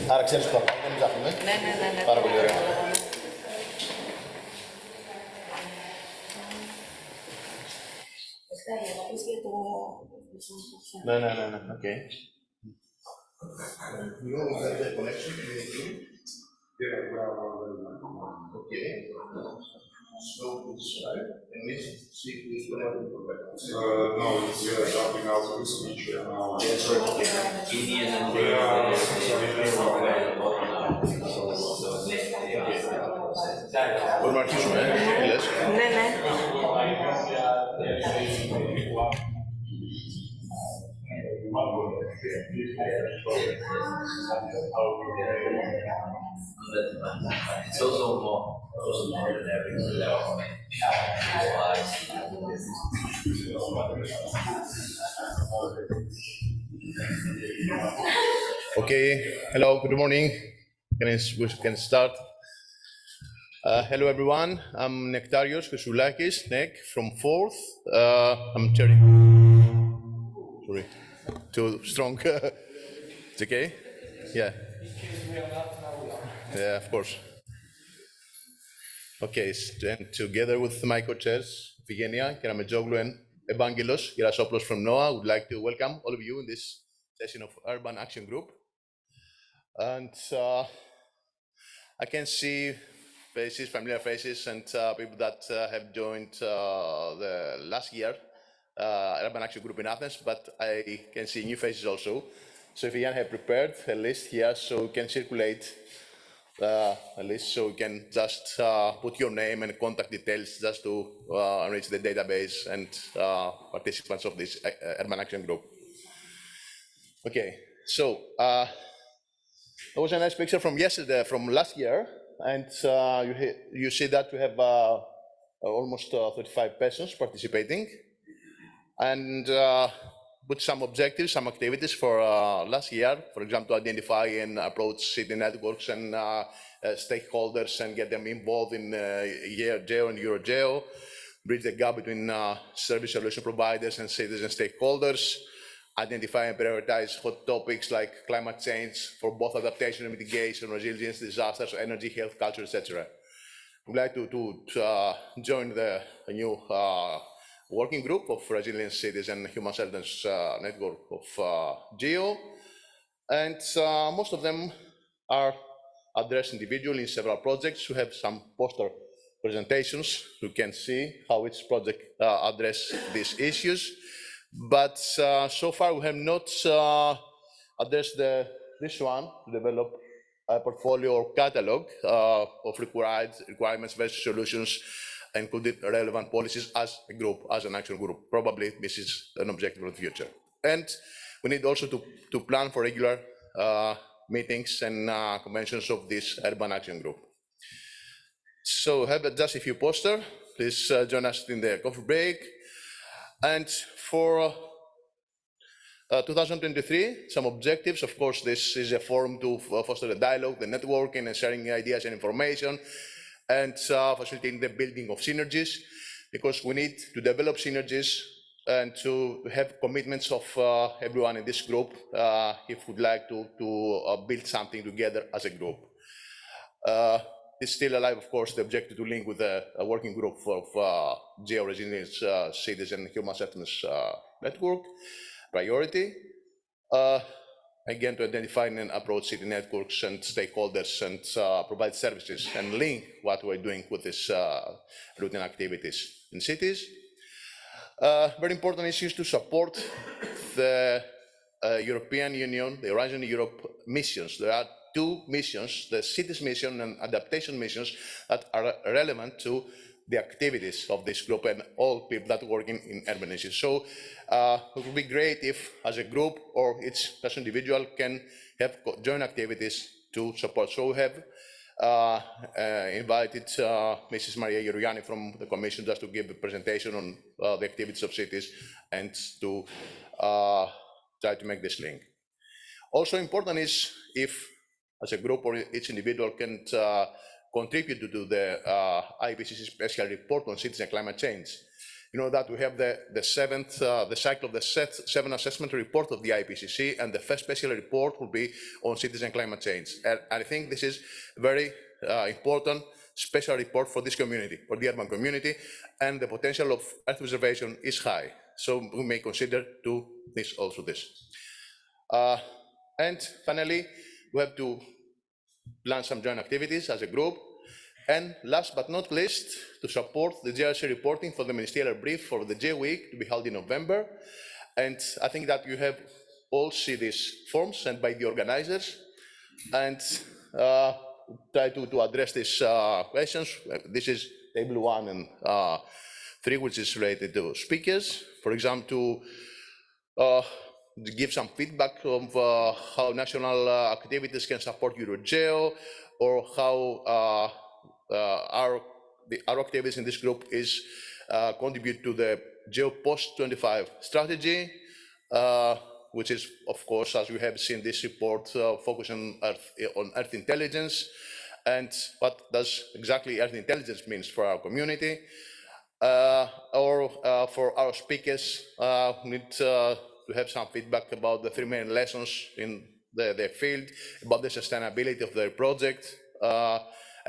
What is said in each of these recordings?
Άρα ξέρεις το account, δεν ψάχνουμε. Ναι. Πάρα πολύ ωραία. Ναι, οκ. You have the connection to the team? Yeah. Okay. So it's right, and this seek is whatever. No, it's jumping out of the speech now. Indian and Μπορούμε να αρχίσουμε, τι λες? Ναι. It's also more than everything. Okay, hello, good morning. We can start. Hello everyone, I'm Nektarios, Chrysoulakis, Nek, from 4th. I'm chairing. Sorry, too strong. It's okay? Yeah. Yeah, of course. Okay, and together with my co-chairs, Evgenia, Karametzoglou and Evangelos Gerasopoulos from NOAA, I would like to welcome all of you in this session of Urban Action Group. And I can see faces, familiar faces, and people that have joined the last year Urban Action Group in Athens, but I can see new faces also. So if you have prepared a list here, so we can circulate a list, so you can just put your name and contact details just to enrich the database and participants of this Urban Action Group. Okay, so there was a nice picture from yesterday, from last year, and you see that we have almost 35 persons participating, and put some objectives, some activities for last year, for example, to identify and approach city networks and stakeholders and get them involved in EuroGEO and EuroGEO, bridge the gap between service solution providers and citizen stakeholders, identify and prioritize hot topics like climate change for both adaptation and mitigation, resilience, disasters, energy, health, culture, etc. We'd like to join the new working group of Resilient Cities and Human Settlements Network of GEO, and most of them are addressed individually in several projects. We have some poster presentations. You can see how each project addresses these issues. But so far we have not addressed this one, to develop a portfolio or catalog of requirements versus solutions, including relevant policies as a group, as an action group. Probably this is an objective for the future. And we need also to plan for regular meetings and conventions of this Urban Action Group. So have just a few posters. Please join us in the coffee break. And for 2023, some objectives. Of course, this is a forum to foster the dialogue, the networking, and sharing ideas and information, and facilitating the building of synergies, because we need to develop synergies and to have commitments of everyone in this group if we'd like to build something together as a group. It's still alive, of course, the objective to link with a working group of Geo-Resilient Cities and Human Settlements Network. Priority, again, to identify and approach city networks and stakeholders and provide services and link what we're doing with these routine activities in cities. Very important issues to support the European Union, the Horizon Europe missions. There are two missions, the cities mission and adaptation missions, that are relevant to the activities of this group and all people that work in urban issues. So it would be great if, as a group or each person individual, can have joint activities to support. So we have invited Mrs. Maria Georgiani from the Commission just to give a presentation on the activities of cities and to try to make this link. Also important is if, as a group or each individual, can contribute to the IPCC special report on cities and climate change. You know that we have the cycle of the seven assessment report of the IPCC, and the first special report will be on cities and climate change. And I think this is very important special report for this community, for the urban community, and the potential of Earth preservation is high. So we may consider this. And finally, we have to plan some joint activities as a group. And last but not least, to support the GRC reporting for the ministerial brief for the J Week to be held in November. And I think that you have all seen these forms sent by the organizers, and try to address these questions. This is table 1 and 3, which is related to speakers. For example, to give some feedback of how national activities can support EuroGEO, or how our activities in this group is contribute to the Geo Post 25 strategy, which is, of course, as we have seen this report, focusing on Earth intelligence, and what does exactly Earth intelligence means for our community. Or for our speakers, we need to have some feedback about the 3 main lessons in their field, about the sustainability of their project.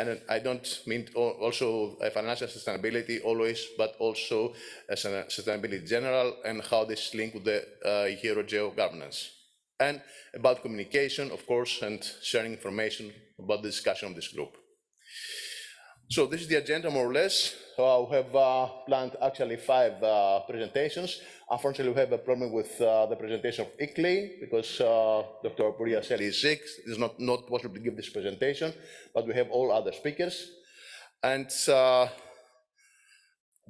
And I don't mean also financial sustainability always, but also sustainability in general, and how this link with the EuroGEO governance. And about communication, of course, and sharing information about the discussion of this group. So this is the agenda, more or less. We have planned actually 5 presentations. Unfortunately, we have a problem with the presentation of ICLEI because Dr. Puriaseli is sick. It is not possible to give this presentation, but we have all other speakers. And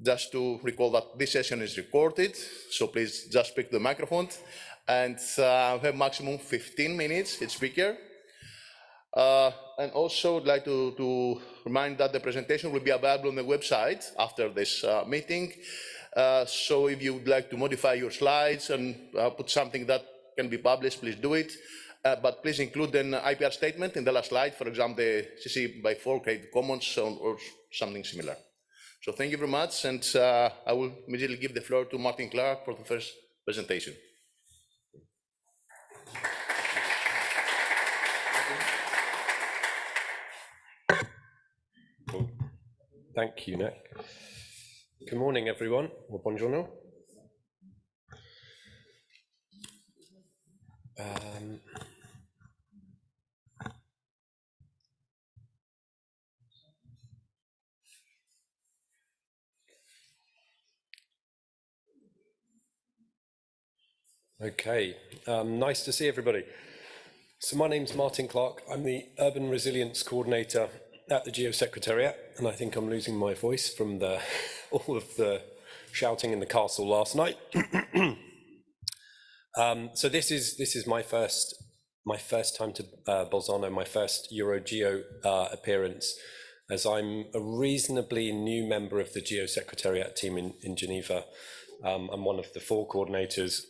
just to recall that this session is recorded, so please just pick the microphone. And we have maximum 15 minutes each speaker. And also I'd like to remind that the presentation will be available on the website after this meeting. So if you would like to modify your slides and put something that can be published, please do it. But please include an IPR statement in the last slide, for example, the CC by 4 Creative Commons or something similar. So thank you very much, and I will immediately give the floor to Martyn Clark for the first presentation. Thank you, Nick. Good morning, everyone, or buongiorno. Okay, nice to see everybody. So my name's Martyn Clark. I'm the Urban Resilience Coordinator at the GEO Secretariat, and I think I'm losing my voice from all of the shouting in the castle last night. So this is my first time to Bolzano, my first EuroGEO appearance, as I'm a reasonably new member of the GEO Secretariat team in Geneva. I'm one of the 4 coordinators,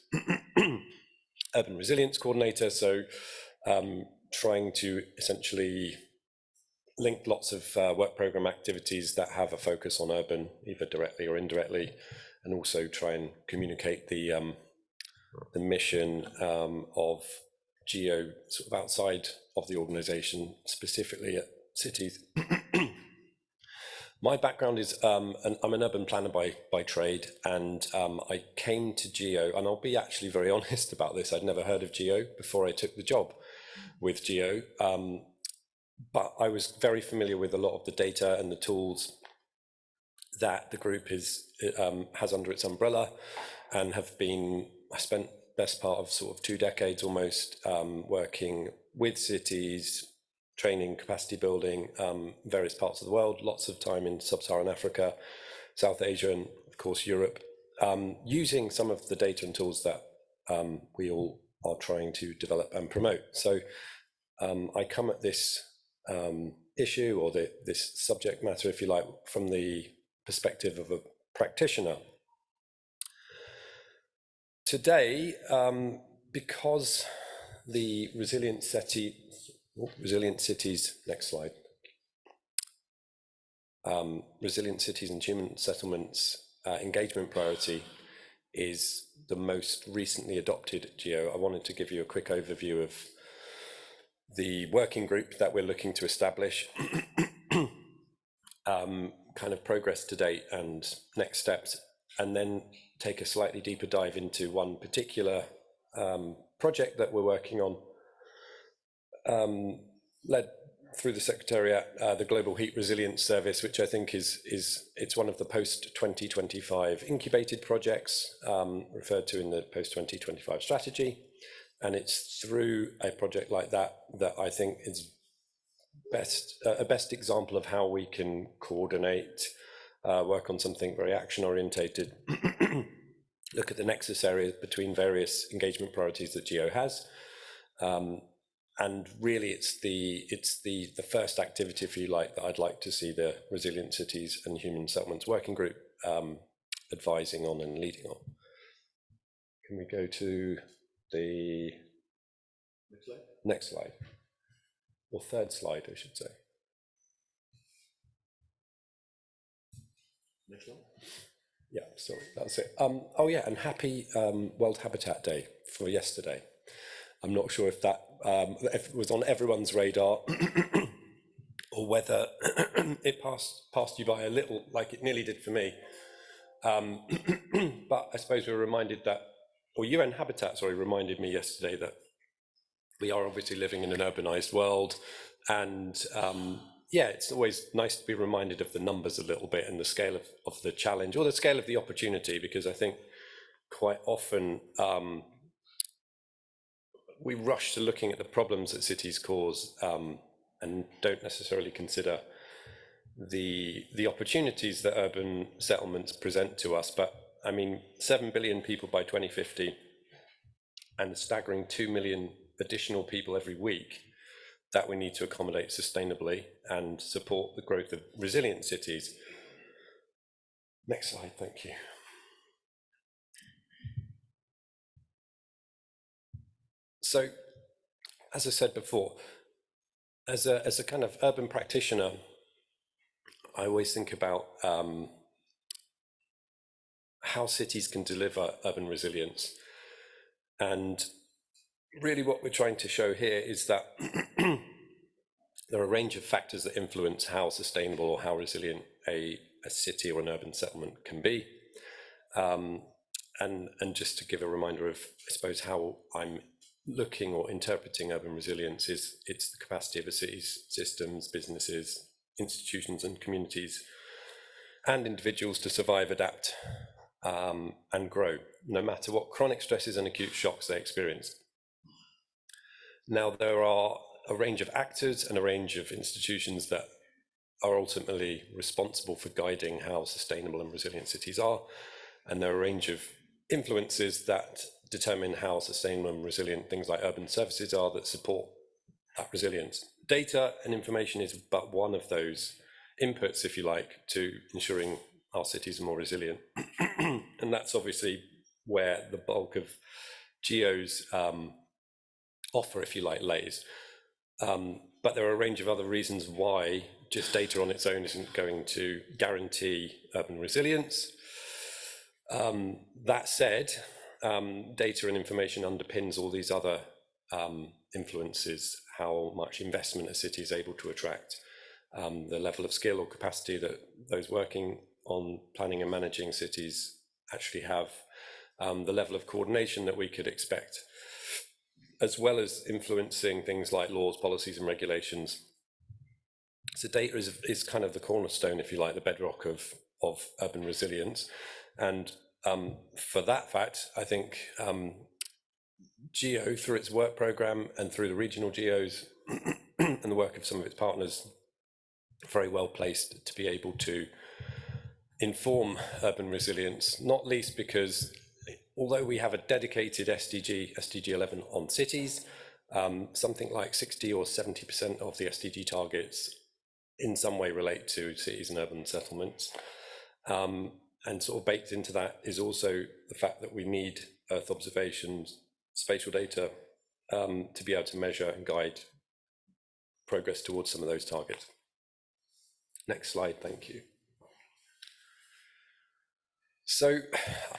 Urban Resilience Coordinator, so trying to essentially link lots of work program activities that have a focus on urban, either directly or indirectly, and also try and communicate the mission of GEO sort of outside of the organization, specifically at cities. My background is, I'm an urban planner by trade, and I came to GEO, and I'll be actually very honest about this, I'd never heard of GEO before I took the job with GEO, but I was very familiar with a lot of the data and the tools that the group has under its umbrella, and I spent best part of sort of 2 decades almost working with cities, training, capacity building, various parts of the world, lots of time in sub-Saharan Africa, South Asia, and of course Europe, using some of the data and tools that we all are trying to develop and promote. So I come at this issue, or this subject matter, if you like, from the perspective of a practitioner. Today, because the resilient cities, next slide. Resilient cities and human settlements engagement priority is the most recently adopted GEO. I wanted to give you a quick overview of the working group that we're looking to establish, kind of progress to date and next steps, and then take a slightly deeper dive into one particular project that we're working on, led through the Secretariat, the Global Heat Resilience Service, which I think it's one of the post-2025 incubated projects referred to in the post-2025 strategy. And it's through a project like that that I think is a best example of how we can coordinate, work on something very action-orientated, look at the nexus areas between various engagement priorities that GEO has. And really, it's the first activity, if you like, that I'd like to see the Resilient Cities and Human Settlements Working Group advising on and leading on. Can we go to the next slide? Or third slide, I should say. Next one. Yeah, sorry, that's it. Oh yeah, and happy World Habitat Day for yesterday. I'm not sure if that if it was on everyone's radar or whether it passed you by a little, like it nearly did for me. But I suppose we were reminded that, or UN Habitat, sorry, reminded me yesterday that we are obviously living in an urbanized world, and yeah, it's always nice to be reminded of the numbers a little bit and the scale of the challenge, or the scale of the opportunity, because I think quite often we rush to looking at the problems that cities cause and don't necessarily consider the opportunities that urban settlements present to us. But I mean, 7 billion people by 2050 and a staggering 2 million additional people every week that we need to accommodate sustainably and support the growth of resilient cities. Next slide, thank you. So, as I said before, as a kind of urban practitioner, I always think about how cities can deliver urban resilience. And really what we're trying to show here is that there are a range of factors that influence how sustainable or how resilient a city or an urban settlement can be. And just to give a reminder of, I suppose, how I'm looking or interpreting urban resilience is it's the capacity of a city's systems, businesses, institutions and communities and individuals to survive, adapt and grow, no matter what chronic stresses and acute shocks they experience. Now, there are a range of actors and a range of institutions that are ultimately responsible for guiding how sustainable and resilient cities are, and there are a range of influences that determine how sustainable and resilient things like urban services are that support that resilience. Data and information is but one of those inputs, if you like, to ensuring our cities are more resilient. And that's obviously where the bulk of GEO's offer, if you like, lays. But there are a range of other reasons why just data on its own isn't going to guarantee urban resilience. That said, data and information underpins all these other influences, how much investment a city is able to attract, the level of skill or capacity that those working on planning and managing cities actually have, the level of coordination that we could expect, as well as influencing things like laws, policies and regulations. So data is kind of the cornerstone, if you like, the bedrock of urban resilience. And for that fact, I think GEO, through its work programme and through the regional GEOs and the work of some of its partners, very well placed to be able to inform urban resilience, not least because although we have a dedicated SDG 11 on cities, something like 60 or 70% of the SDG targets in some way relate to cities and urban settlements. And sort of baked into that is also the fact that we need Earth observations, spatial data, to be able to measure and guide progress towards some of those targets. Next slide, thank you. So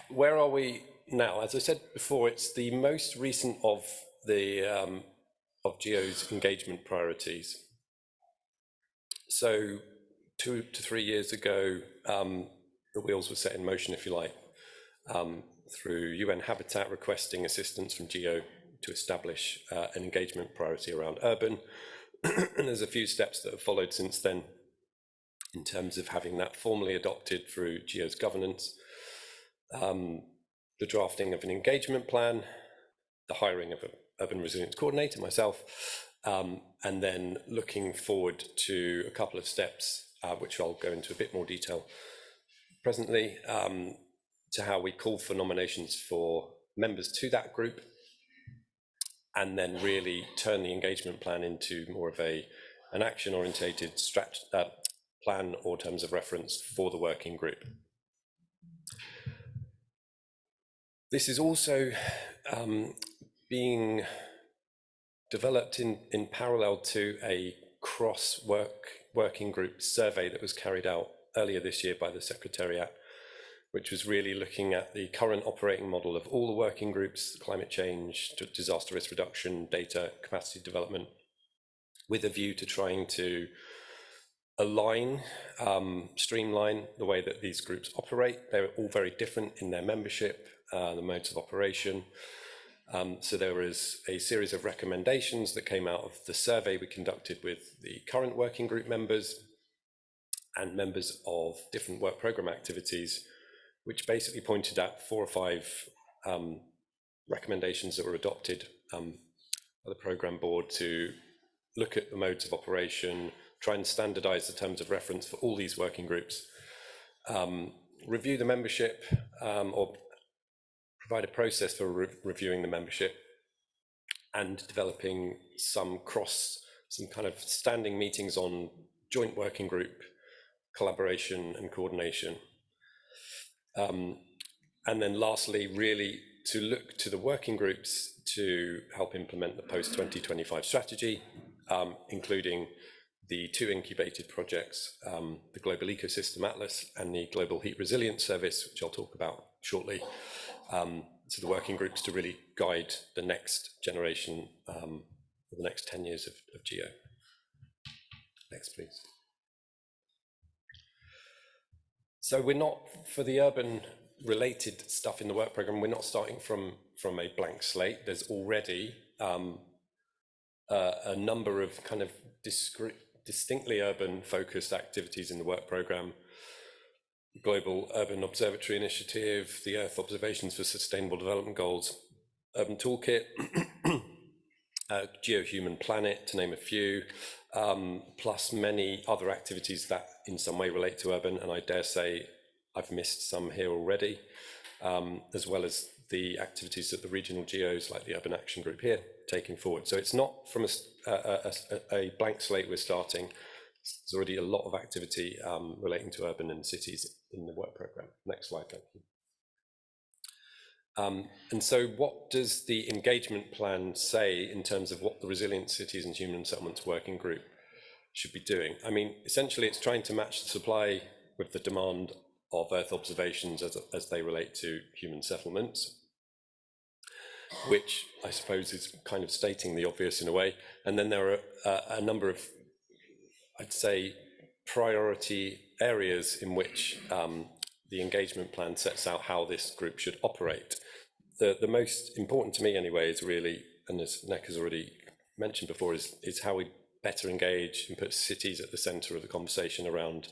where are we now? As I said before, it's the most recent of the of GEO's engagement priorities. So 2 to 3 years ago, the wheels were set in motion, if you like, through UN Habitat requesting assistance from GEO to establish an engagement priority around urban. And there's a few steps that have followed since then in terms of having that formally adopted through GEO's governance, the drafting of an engagement plan, the hiring of an urban resilience coordinator, myself, and then looking forward to a couple of steps, which I'll go into a bit more detail presently, to how we call for nominations for members to that group, and then really turn the engagement plan into more of an action-orientated plan or terms of reference for the working group. This is also being developed in parallel to a working group survey that was carried out earlier this year by the Secretariat, which was really looking at the current operating model of all the working groups, climate change, disaster risk reduction, data, capacity development, with a view to trying to align, streamline the way that these groups operate. They're all very different in their membership, the modes of operation. So there was a series of recommendations that came out of the survey we conducted with the current working group members and members of different work programme activities, which basically pointed at 4 or 5 recommendations that were adopted by the programme board to look at the modes of operation, try and standardise the terms of reference for all these working groups, review the membership, or provide a process for reviewing the membership, and developing some kind of standing meetings on joint working group collaboration and coordination. And then lastly, really to look to the working groups to help implement the post-2025 strategy, including the 2 incubated projects, the Global Ecosystem Atlas and the Global Heat Resilience Service, which I'll talk about shortly. So the working groups to really guide the next generation, for the next 10 years of GEO. Next, please. So we're not, for the urban related stuff in the work programme, we're not starting from a blank slate. There's already a number of kind of distinctly urban focused activities in the work programme. Global Urban Observatory Initiative, the Earth Observations for Sustainable Development Goals, Urban Toolkit, GeoHuman Planet, to name a few, plus many other activities that in some way relate to urban, and I dare say I've missed some here already, as well as the activities that the regional GEOs, like the Urban Action Group here, taking forward. So it's not from a blank slate we're starting. There's already a lot of activity relating to urban and cities in the work programme. Next slide, thank you. And so what does the engagement plan say in terms of what the Resilient Cities and Human Settlements Working Group should be doing? I mean, essentially it's trying to match the supply with the demand of Earth observations as they relate to human settlements, which I suppose is kind of stating the obvious in a way. And then there are a number of, I'd say, priority areas in which the engagement plan sets out how this group should operate. The most important to me anyway is really, and as Nek has already mentioned before, is how we better engage and put cities at the centre of the conversation around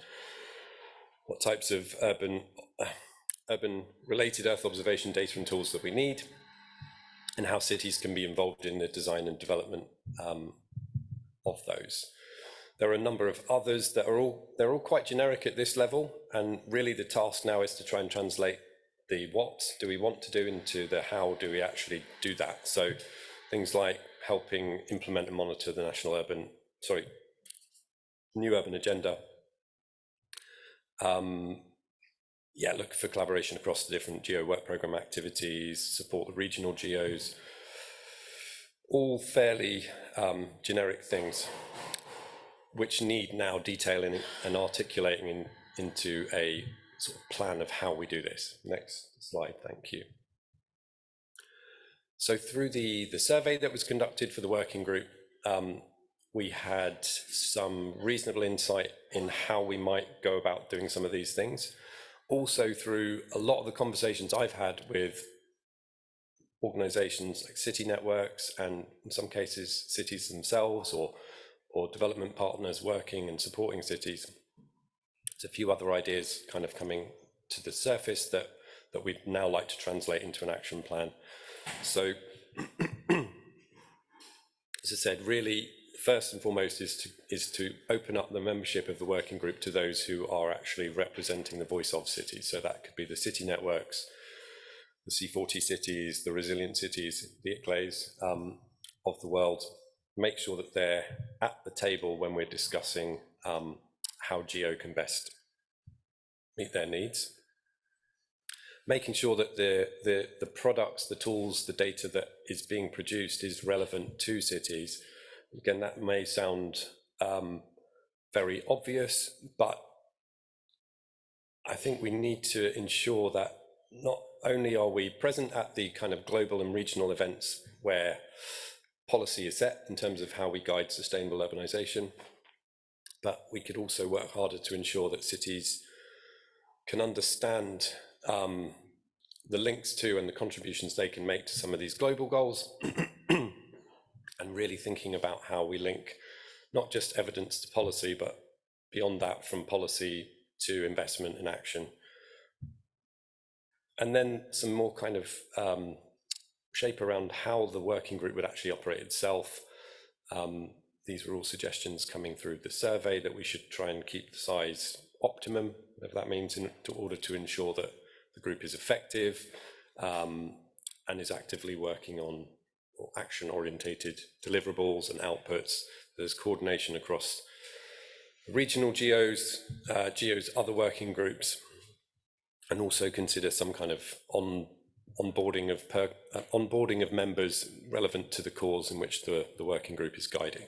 what types of urban related Earth observation data and tools that we need, and how cities can be involved in the design and development of those. There are a number of others that they're all quite generic at this level, and really the task now is to try and translate the what do we want to do into the how do we actually do that. So things like helping implement and monitor the new urban agenda. Look for collaboration across the different GEO work programme activities, support the regional GEOs, all fairly generic things which need now detailing and articulating into a sort of plan of how we do this. Next slide, thank you. So through the survey that was conducted for the working group, we had some reasonable insight in how we might go about doing some of these things. Also through a lot of the conversations I've had with organizations like city networks, and in some cases cities themselves, or development partners working and supporting cities. There's a few other ideas kind of coming to the surface that we'd now like to translate into an action plan. So, as I said, really, first and foremost is to open up the membership of the working group to those who are actually representing the voice of cities. So that could be the city networks, the C40 cities, the resilient cities, the ICLEs of the world. Make sure that they're at the table when we're discussing how GEO can best meet their needs. Making sure that the products, the tools, the data that is being produced is relevant to cities. Again, that may sound very obvious, but I think we need to ensure that not only are we present at the kind of global and regional events where policy is set in terms of how we guide sustainable urbanization, but we could also work harder to ensure that cities can understand the links to and the contributions they can make to some of these global goals, and really thinking about how we link not just evidence to policy, but beyond that, from policy to investment and action. And then some more kind of shape around how the working group would actually operate itself. These were all suggestions coming through the survey that we should try and keep the size optimum, whatever that means, in order to ensure that the group is effective and is actively working on action-orientated deliverables and outputs. There's coordination across regional GEOs, GEOs, other working groups, and also consider some kind of onboarding of members relevant to the cause in which the working group is guiding.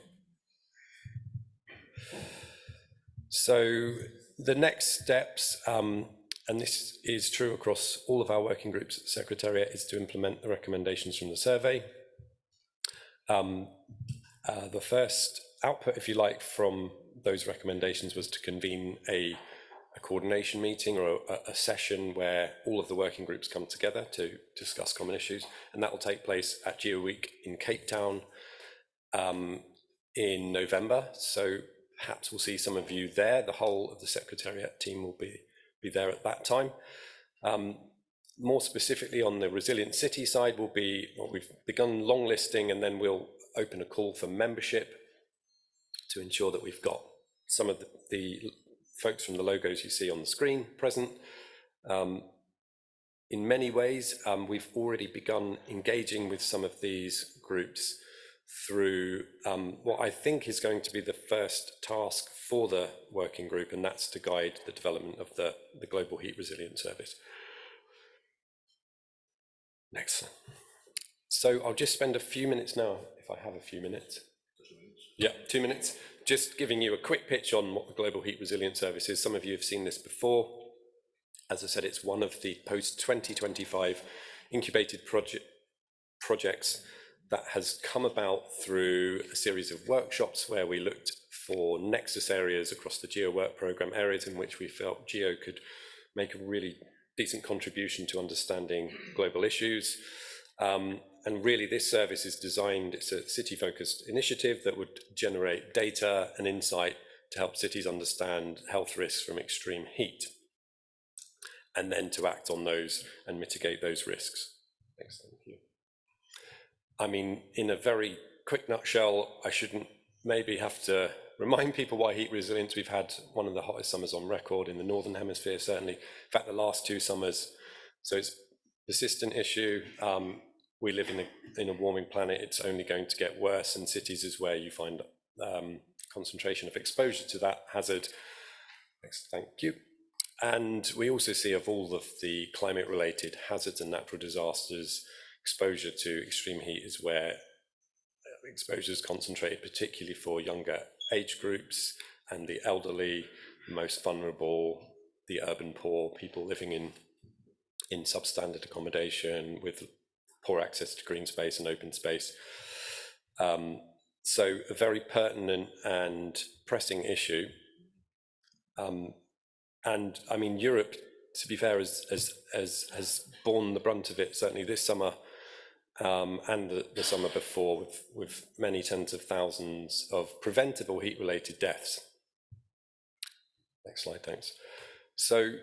So the next steps, and this is true across all of our working groups at the Secretariat, is to implement the recommendations from the survey. The first output, if you like, from those recommendations was to convene a coordination meeting or a session where all of the working groups come together to discuss common issues, and that will take place at GEO Week in Cape Town in November. So perhaps we'll see some of you there. The whole of the Secretariat team will be there at that time. More specifically on the resilient city side, we've begun long listing, and then we'll open a call for membership to ensure that we've got some of the folks from the logos you see on the screen present. In many ways, we've already begun engaging with some of these groups through what I think is going to be the first task for the working group, and that's to guide the development of the Global Heat Resilience Service. Next. So I'll just spend a few minutes now, if I have a few minutes. Yeah, 2 minutes. Just giving you a quick pitch on what the Global Heat Resilience Service is. Some of you have seen this before. As I said, it's one of the post-2025 incubated projects that has come about through a series of workshops where we looked for nexus areas across the GEO work programme, areas in which we felt GEO could make a really decent contribution to understanding global issues. And really this service is designed, it's a city-focused initiative that would generate data and insight to help cities understand health risks from extreme heat, and then to act on those and mitigate those risks. Thanks, thank you. I mean, in a very quick nutshell, I shouldn't maybe have to remind people why heat resilience. We've had one of the hottest summers on record in the Northern Hemisphere, certainly. In fact, the last 2 summers. So it's a persistent issue. We live in a warming planet. It's only going to get worse, and cities is where you find concentration of exposure to that hazard. Next, thank you. And we also see of all of the climate-related hazards and natural disasters, exposure to extreme heat is where exposure is concentrated, particularly for younger age groups and the elderly, most vulnerable, the urban poor, people living in substandard accommodation with poor access to green space and open space. So a very pertinent and pressing issue. And I mean, Europe, to be fair, has borne the brunt of it, certainly this summer and the summer before, with many tens of thousands of preventable heat-related deaths. Next slide, thanks. So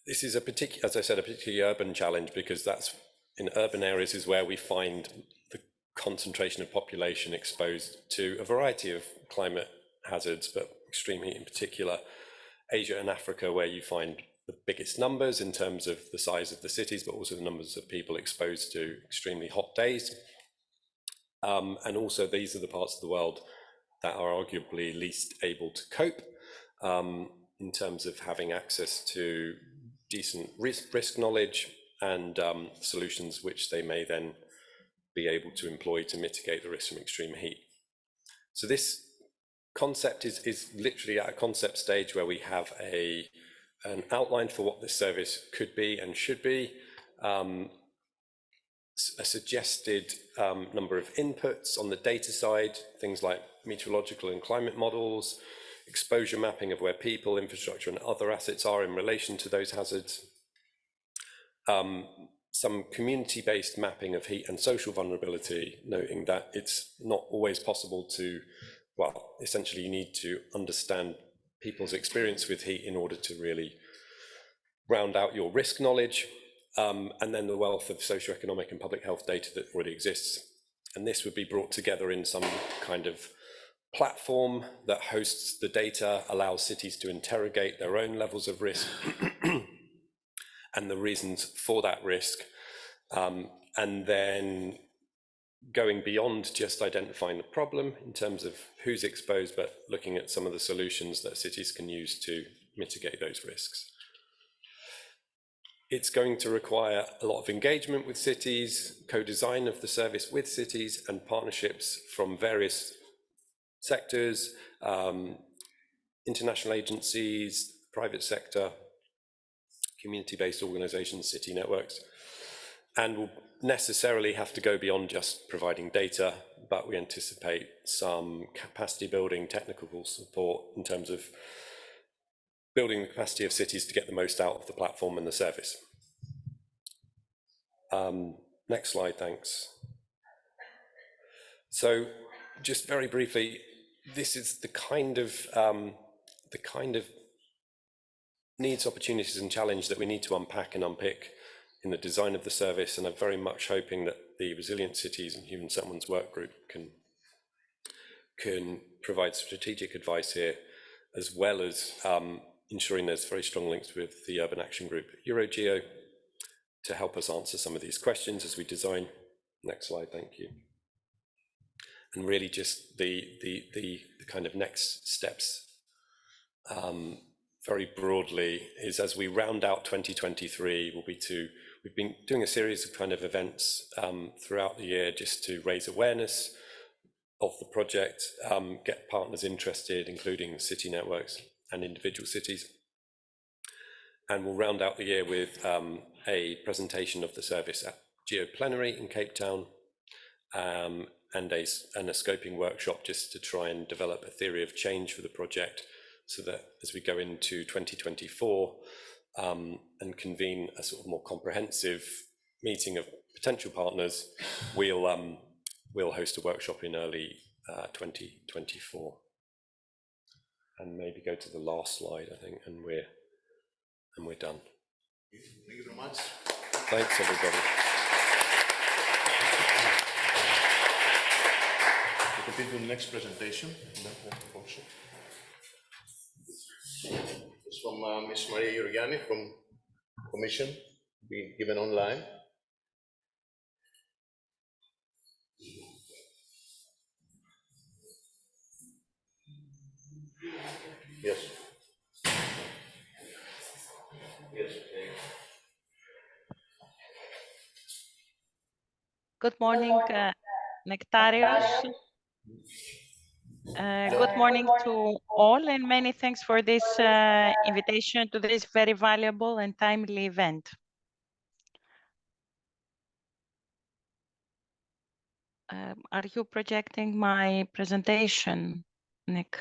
this is as I said, a particularly urban challenge, because that's in urban areas is where we find the concentration of population exposed to a variety of climate hazards, but extreme heat in particular. Asia and Africa, where you find the biggest numbers in terms of the size of the cities, but also the numbers of people exposed to extremely hot days. And also these are the parts of the world that are arguably least able to cope in terms of having access to decent risk knowledge and solutions which they may then be able to employ to mitigate the risk from extreme heat. So this concept is literally at a concept stage where we have an outline for what this service could be and should be, a suggested number of inputs on the data side, things like meteorological and climate models, exposure mapping of where people, infrastructure and other assets are in relation to those hazards, some community-based mapping of heat and social vulnerability, noting that it's not always possible to, well, essentially you need to understand people's experience with heat in order to really round out your risk knowledge, and then the wealth of socioeconomic and public health data that already exists. And this would be brought together in some kind of platform that hosts the data, allows cities to interrogate their own levels of risk and the reasons for that risk, and then going beyond just identifying the problem in terms of who's exposed, but looking at some of the solutions that cities can use to mitigate those risks. It's going to require a lot of engagement with cities, co-design of the service with cities, and partnerships from various sectors, international agencies, private sector, community-based organizations, city networks, and will necessarily have to go beyond just providing data, but we anticipate some capacity building, technical support in terms of building the capacity of cities to get the most out of the platform and the service. Next slide, thanks. So just very briefly, this is the kind of needs, opportunities and challenge that we need to unpack and unpick in the design of the service, and I'm very much hoping that the Resilient Cities and Human Settlements Work Group can provide strategic advice here, as well as ensuring there's very strong links with the Urban Action Group at EuroGEO to help us answer some of these questions as we design. Next slide, thank you. And really just the kind of next steps very broadly is, as we round out 2023, we've been doing a series of kind of events throughout the year just to raise awareness of the project, get partners interested, including city networks and individual cities. And we'll round out the year with a presentation of the service at GEO Plenary in Cape Town, and a scoping workshop just to try and develop a theory of change for the project, so that as we go into 2024 and convene a sort of more comprehensive meeting of potential partners, we'll host a workshop in early 2024. And maybe go to the last slide, I think, and we're done. Thank you very much. Thanks, everybody. We continue to the next presentation. It's from Ms. Maria Georgiani from Commission, being given online. Yes. Yes. Good morning, Nektarios. Good morning to all, and many thanks for this invitation to this very valuable and timely event. Are you projecting my presentation, Nick?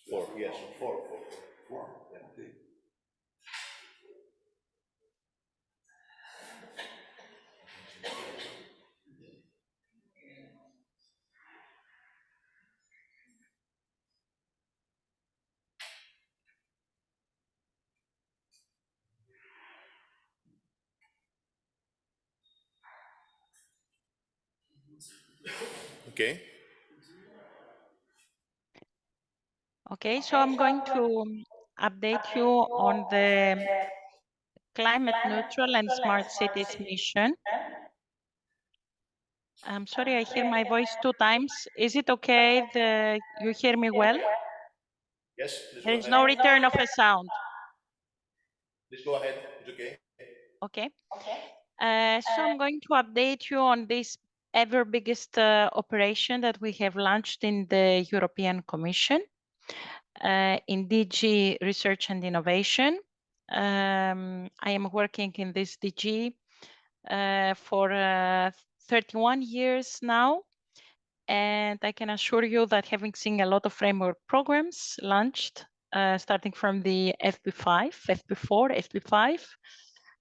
Four, yes, four. Yeah. Okay. Okay, so I'm going to update you on the climate neutral and smart cities mission. I'm sorry, I hear my voice 2 times. Is it okay that you hear me well? Yes, please There go is ahead. no return of a sound. Please go ahead. It's okay. Okay. So I'm going to update you on this ever biggest operation that we have launched in the European Commission in DG Research and Innovation. I am working in this DG for 31 years now. And I can assure you that having seen a lot of framework programs launched, starting from the FP5, FP4, FP5,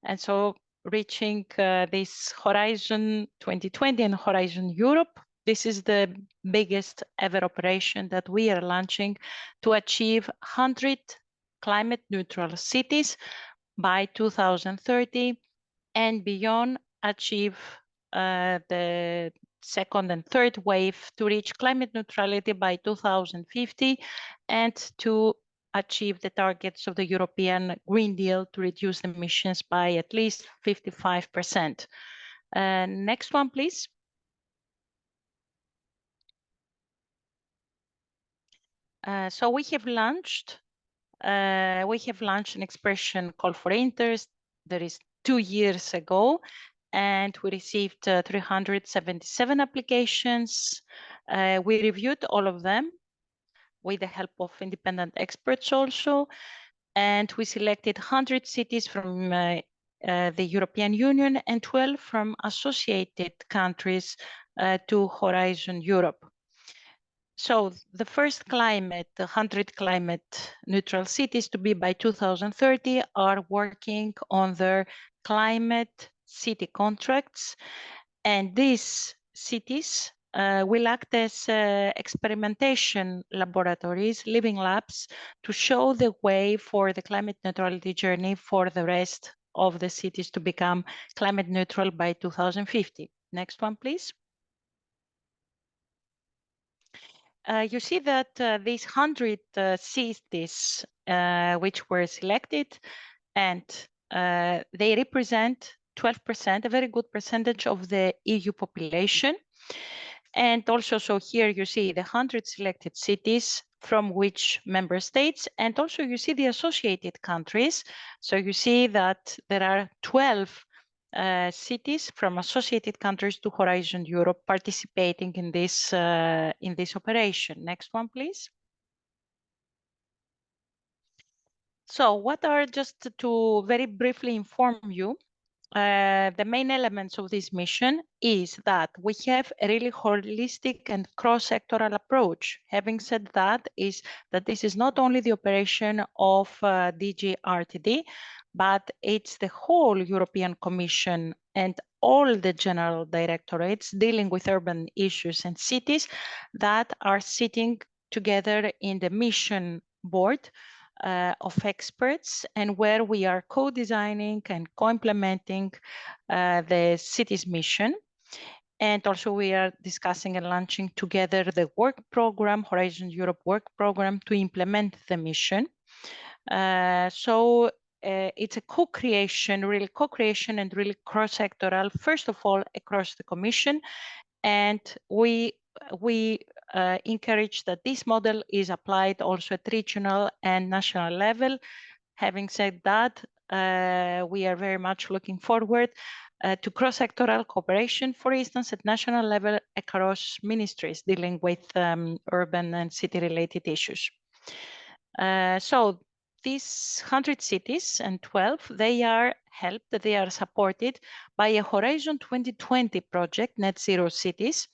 and so reaching this Horizon 2020 and Horizon Europe, this is the biggest ever operation that we are launching to achieve 100 climate neutral cities by 2030 and beyond, achieve the second and third wave to reach climate neutrality by 2050 and to achieve the targets of the European Green Deal to reduce emissions by at least 55%. Next one, please. So we have launched an expression call for interest. There is 2 years ago, and we received 377 applications. We reviewed all of them with the help of independent experts also, and we selected 100 cities from the European Union and 12 from associated countries to Horizon Europe. So the first climate, the 100 climate neutral cities to be by 2030 are working on their climate city contracts. And these cities will act as experimentation laboratories, living labs, to show the way for the climate neutrality journey for the rest of the cities to become climate neutral by 2050. Next one, please. You see that these 100 cities which were selected, and they represent 12%, a very good percentage of the EU population. And also, so here you see the 100 selected cities from which member states, and also you see the associated countries. So you see that there are 12 cities from associated countries to Horizon Europe participating in this operation. Next one, please. So what are, just to very briefly inform you, the main elements of this mission is that we have a really holistic and cross-sectoral approach. Having said that, is that this is not only the operation of DG RTD, but it's the whole European Commission and all the general directorates dealing with urban issues and cities that are sitting together in the mission board of experts, and where we are co-designing and co-implementing the city's mission. And also we are discussing and launching together the work program, Horizon Europe work program, to implement the mission. So it's a co-creation, really co-creation and really cross-sectoral, first of all, across the Commission, and we encourage that this model is applied also at regional and national level. Having said that, we are very much looking forward to cross-sectoral cooperation, for instance, at national level across ministries dealing with urban and city-related issues. So these 100 cities and 12, they are helped, they are supported by a Horizon 2020 project, Net Zero Cities.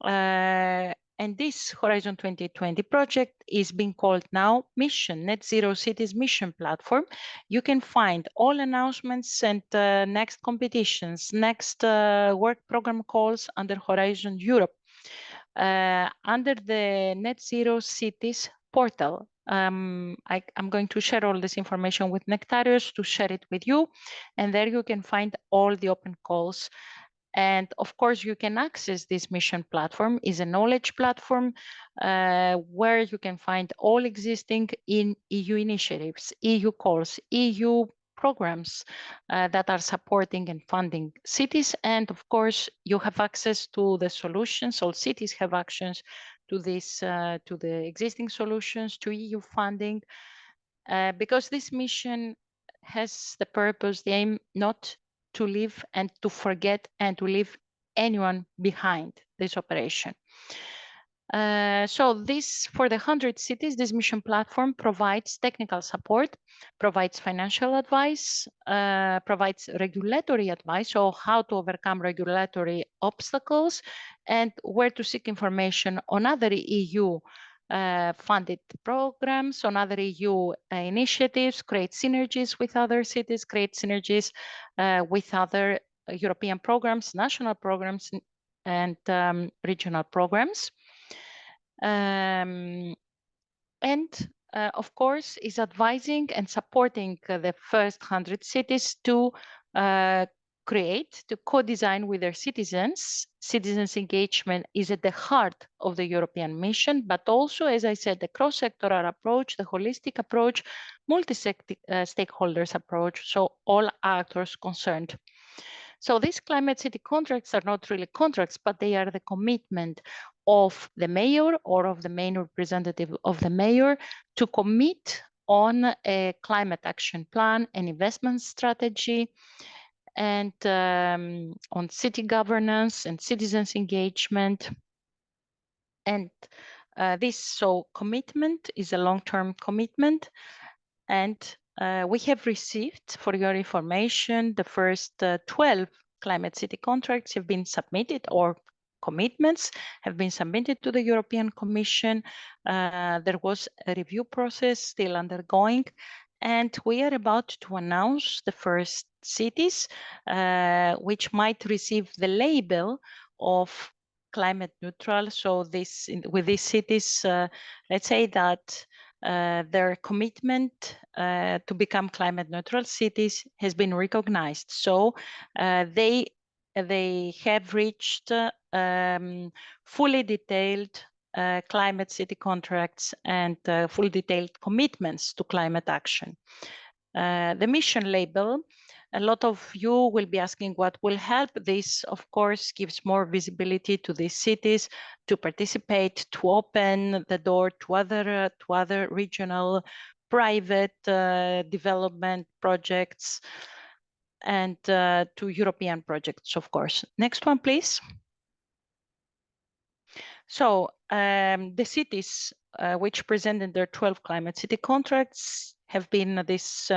And this Horizon 2020 project is being called now Mission, Net Zero Cities Mission Platform. You can find all announcements and next competitions, next work program calls under Horizon Europe, under the Net Zero Cities portal. I'm going to share all this information with Nektarios to share it with you, and there you can find all the open calls. And of course, you can access this mission platform. Is a knowledge platform where you can find all existing EU initiatives, EU calls, EU programs that are supporting and funding cities. And of course, you have access to the solutions. All cities have access to this, to the existing solutions, to EU funding, because this mission has the purpose, the aim, not to leave and to forget and to leave anyone behind this operation. So this, for the 100 cities, this mission platform provides technical support, provides financial advice, provides regulatory advice, so how to overcome regulatory obstacles and where to seek information on other EU funded programs, on other EU initiatives, create synergies with other cities, create synergies with other European programs, national programs, and regional programs. And of course, is advising and supporting the first 100 cities to create, to co-design with their citizens. Citizens engagement is at the heart of the European mission, but also, as I said, the cross-sectoral approach, the holistic approach, multi-stakeholders approach, so all actors concerned. So these climate city contracts are not really contracts, but they are the commitment of the mayor or of the main representative of the mayor to commit on a climate action plan, an investment strategy, and on city governance and citizens engagement. And this commitment is a long-term commitment, and we have received, for your information, the first 12 climate city contracts have been submitted, or commitments have been submitted to the European Commission. There was a review process still undergoing, and we are about to announce the first cities which might receive the label of climate neutral. So with these cities, let's say that their commitment to become climate neutral cities has been recognized. So they have reached fully detailed climate city contracts and fully detailed commitments to climate action. The mission label, a lot of you will be asking what will help. This, of course, gives more visibility to these cities to participate, to open the door to other regional, private development projects, and to European projects, of course. Next one, please. So the cities which presented their 12 climate city contracts have been these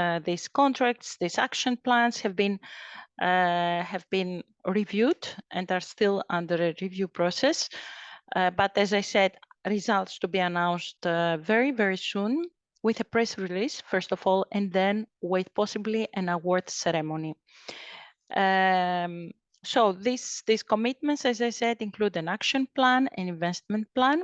contracts, these action plans have been reviewed and are still under a review process. But as I said, results to be announced very, very soon with a press release, first of all, and then with possibly an award ceremony. So these commitments, as I said, include an action plan, an investment plan.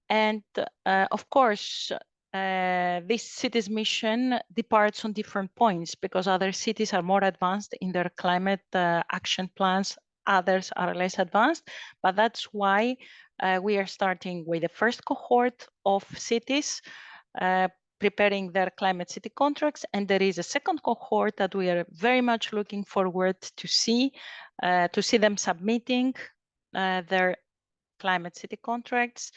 And of course, this city's mission departs on different points because other cities are more advanced in their climate action plans, others are less advanced, but that's why we are starting with the first cohort of cities preparing their climate city contracts, and there is a second cohort that we are very much looking forward to see them submitting their climate city contracts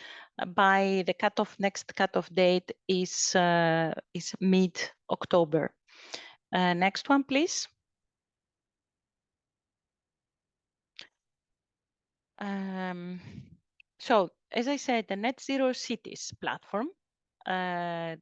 by the next cutoff date is mid-October. Next one, please. So, as I said, the Net Zero Cities platform,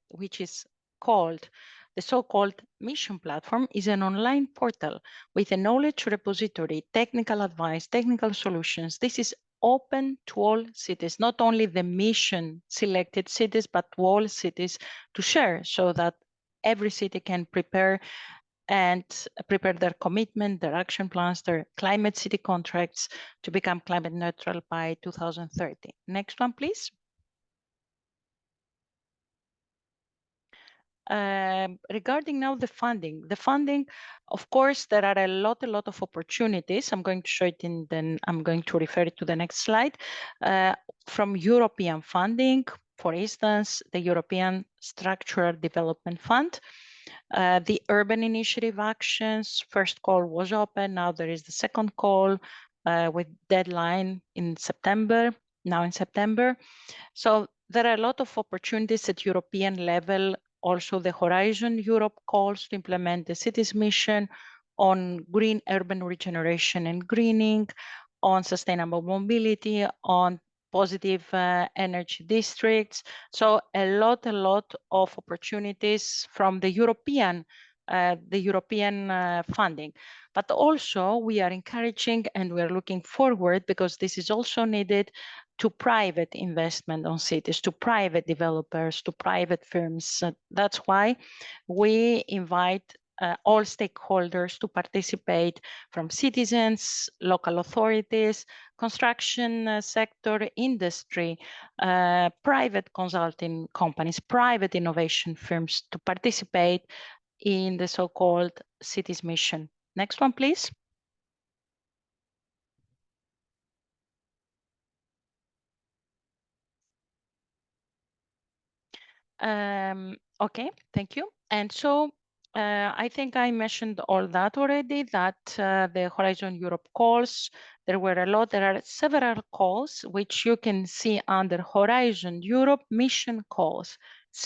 which is called the so-called Mission Platform, is an online portal with a knowledge repository, technical advice, technical solutions. This is open to all cities, not only the mission selected cities, but to all cities to share, so that every city can prepare their commitment, their action plans, their climate city contracts to become climate neutral by 2030. Next one, please. Regarding now the funding, of course, there are a lot of opportunities. I'm going to show it then I'm going to refer to the next slide. From European funding, for instance, the European Structural Development Fund, the urban initiative actions, first call was open, now there is the second call with deadline in September, now in September. So there are a lot of opportunities at European level. Also the Horizon Europe calls to implement the cities mission on green urban regeneration and greening, on sustainable mobility, on positive energy districts. So a lot of opportunities from the European funding. But also we are encouraging and we're looking forward, because this is also needed, to private investment on cities, to private developers, to private firms. That's why we invite all stakeholders to participate, from citizens, local authorities, construction sector, industry, private consulting companies, private innovation firms, to participate in the so-called cities mission. Next one, please. Okay, thank you. And so I think I mentioned all that already, that the Horizon Europe calls, there are several calls which you can see under Horizon Europe mission calls.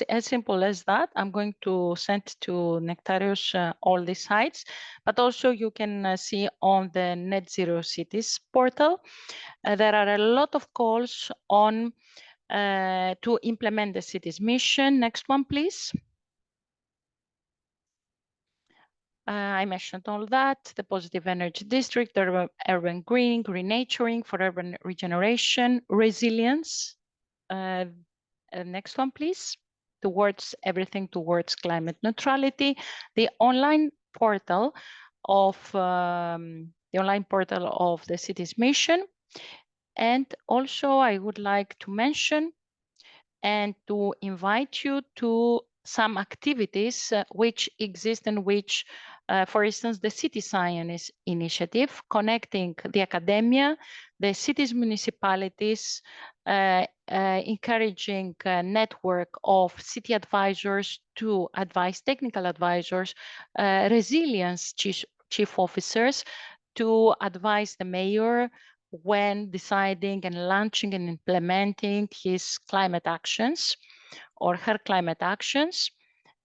As simple as that. I'm going to send to Nektarios all these sites, but also you can see on the Net Zero Cities portal. There are a lot of calls on to implement the city's mission. Next one, please. I mentioned all that, the positive energy district, urban greening, renaturing for urban regeneration, resilience. Next one, please. Everything towards climate neutrality. The online portal of the city's mission. And also I would like to mention and to invite you to some activities which exist, and which, for instance, the City Science Initiative, connecting the academia, the cities, municipalities, encouraging a network of city advisors to advise technical advisors, resilience chief officers to advise the mayor when deciding and launching and implementing his climate actions or her climate actions.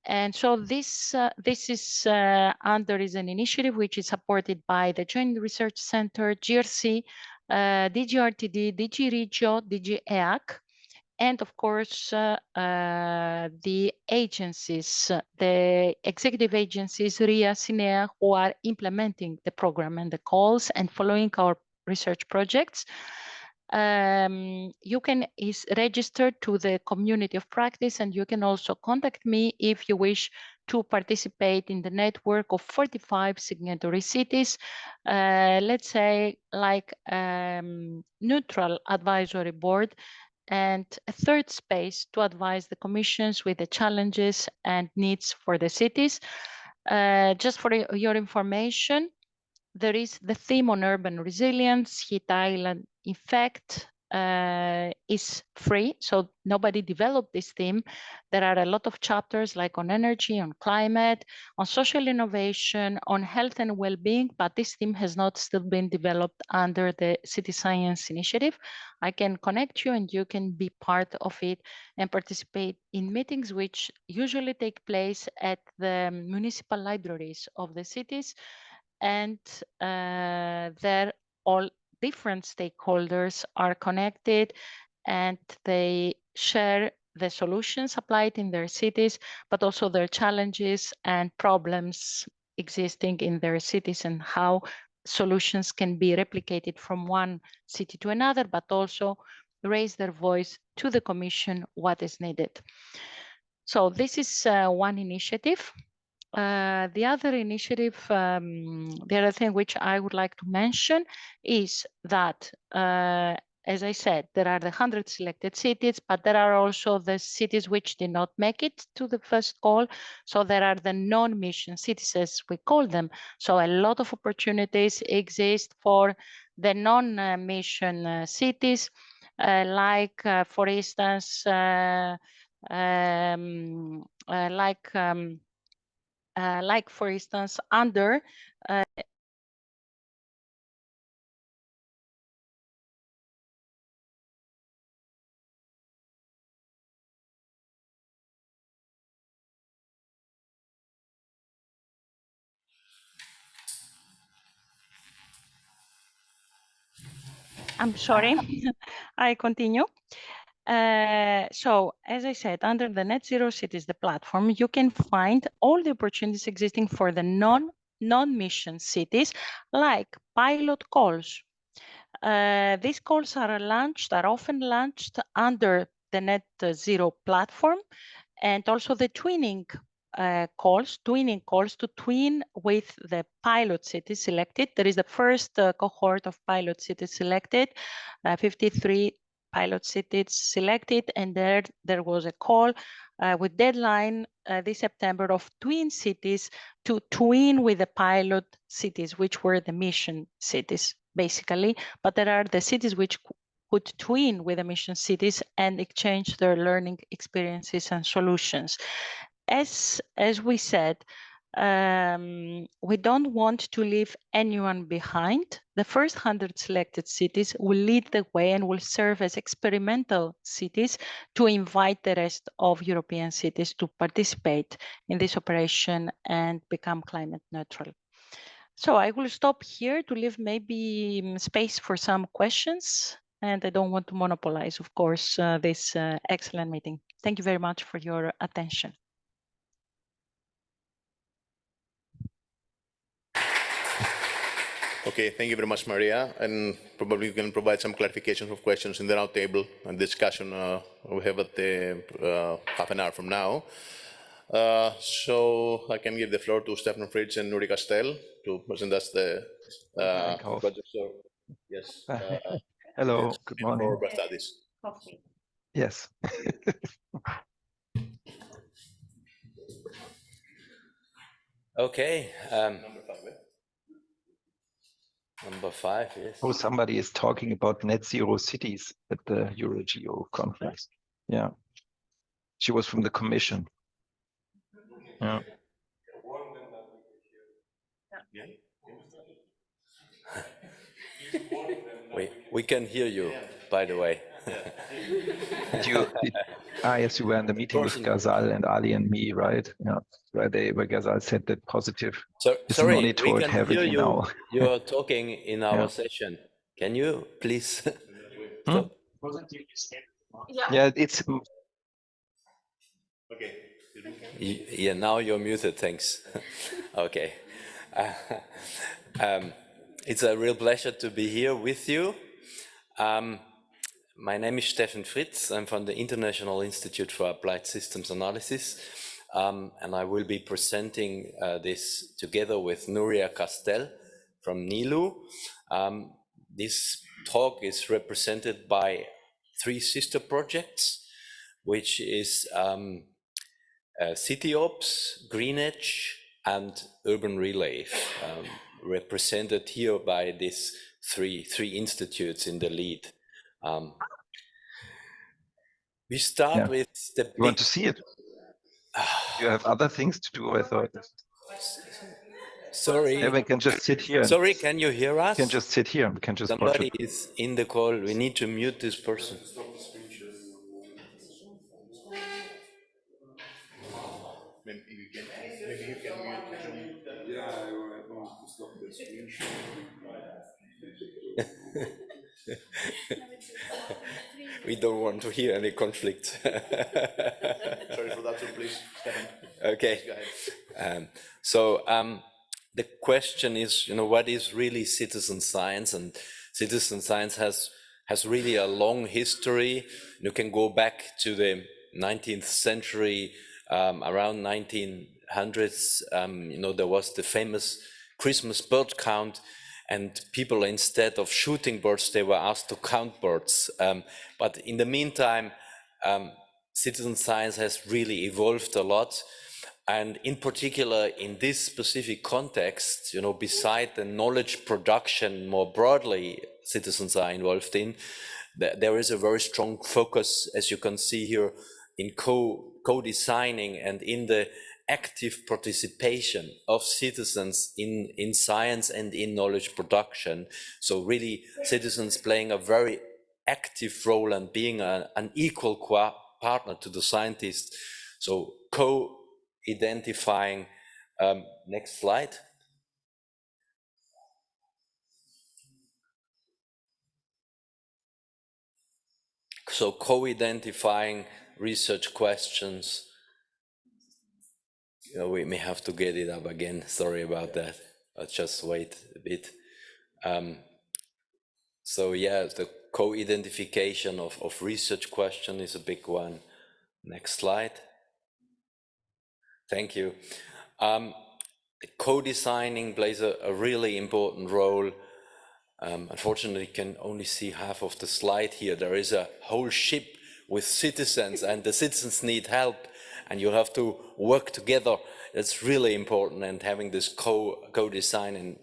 And so this is an initiative which is supported by the Joint Research Center, GRC, DGRTD, DGREGIO, DGEAC, and of course the agencies, the executive agencies, RIA, CINEA, who are implementing the program and the calls and following our research projects. You can register to the community of practice, and you can also contact me if you wish to participate in the network of 45 signatory cities, let's say like neutral advisory board, and a third space to advise the commissions with the challenges and needs for the cities. Just for your information, there is the theme on urban resilience, heat island effect, is free, so nobody developed this theme. There are a lot of chapters like on energy, on climate, on social innovation, on health and well-being, but this theme has not still been developed under the City Science Initiative. I can connect you and you can be part of it and participate in meetings which usually take place at the municipal libraries of the cities, and there all different stakeholders are connected and they share the solutions applied in their cities, but also their challenges and problems existing in their cities and how solutions can be replicated from one city to another, but also raise their voice to the Commission what is needed. So this is one initiative. The other initiative, the other thing which I would like to mention is that, as I said, there are the 100 selected cities, but there are also the cities which did not make it to the first call. So there are the non-mission cities, as we call them. So a lot of opportunities exist for the non-mission cities, like, for instance, like for instance, under I'm sorry, I continue. So, as I said, under the Net Zero Cities, the platform, you can find all the opportunities existing for the non-mission cities, like pilot calls. These calls are often launched under the Net Zero platform, and also the twinning calls to twin with the pilot cities selected. There is the first cohort of pilot cities selected, 53 pilot cities selected, and there was a call with deadline this September of twin cities to twin with the pilot cities, which were the mission cities, basically. But there are the cities which could twin with the mission cities and exchange their learning experiences and solutions. As we said, we don't want to leave anyone behind. The first 100 selected cities will lead the way and will serve as experimental cities to invite the rest of European cities to participate in this operation and become climate neutral. So I will stop here to leave maybe space for some questions, and I don't want to monopolize, of course, this excellent meeting. Thank you very much for your attention. Okay, thank you very much, Maria. And probably you can provide some clarifications of questions in the round table and discussion we have at the half an hour from now. So I can give the floor to Stefan Fritz and Nuri Castel to present us the project. So, yes. Hello, good morning. For studies. Yes. Okay. Number 5, yes. Oh, somebody is talking about net zero cities at the EuroGEO conference. Yeah. She was from the Commission. Yeah. We can hear you, by the way. Yes, you were in the meeting with Ghazal and Ali and me, right? Yeah, where Ghazal said that positive is sorry, monitored we can heavily hear you. now. You're talking in our session. Can you please stop? Yeah, it's Okay. Yeah, now you're muted, thanks. Okay. It's a real pleasure to be here with you. My name is Stefan Fritz. I'm from the International Institute for Applied Systems Analysis, and I will be presenting this together with Nuria Castel from NILU. This talk is represented by 3 sister projects, which is City Ops, Green Edge, and Urban Relay, represented here by these three institutes in the lead. We start with the You want to see it? You have other things to do, I thought. Sorry. Yeah, we can just sit here. Sorry, can you hear us? We can just sit here. We can just watch Somebody it. is in the call. We need to mute this person. Maybe you can mute Zoom. Yeah, I want to stop the screen share. We don't want to hear any conflict. Sorry for that, so please, Stefan. Okay. Go ahead. The question is, what is really citizen science? And citizen science has really a long history. You can go back to the 19th century, around 1900s. There was the famous Christmas bird count, and people, instead of shooting birds, they were asked to count birds. But in the meantime, citizen science has really evolved a lot. And in particular, in this specific context, beside the knowledge production more broadly citizens are involved in, there is a very strong focus, as you can see here, in co-designing and in the active participation of citizens in science and in knowledge production. So really citizens playing a very active role and being an equal partner to the scientists. So co-identifying, next slide. So co-identifying research questions. We may have to get it up again. Sorry about that. I'll just wait a bit. So yeah, the co-identification of research question is a big one. Next slide. Thank you. Co-designing plays a really important role. Unfortunately, you can only see half of the slide here. There is a whole ship with citizens, and the citizens need help, and you have to work together. It's really important, and having this co-design and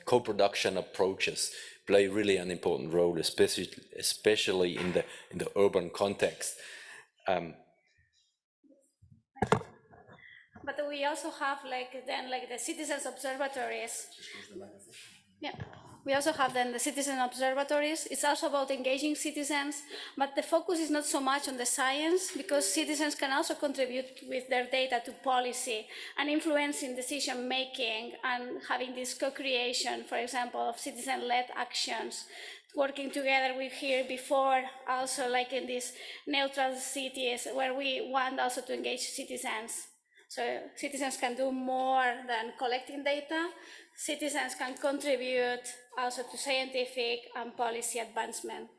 co-production approaches play really an important role, especially in the urban context. But we also have the citizens observatories. Yeah. We also have then the citizen observatories. It's also about engaging citizens, but the focus is not so much on the science, because citizens can also contribute with their data to policy and influencing decision making and having this co-creation, for example, of citizen-led actions, working together. We hear before also like in these neutral cities where we want also to engage citizens. So citizens can do more than collecting data. Citizens can contribute also to scientific and policy advancement.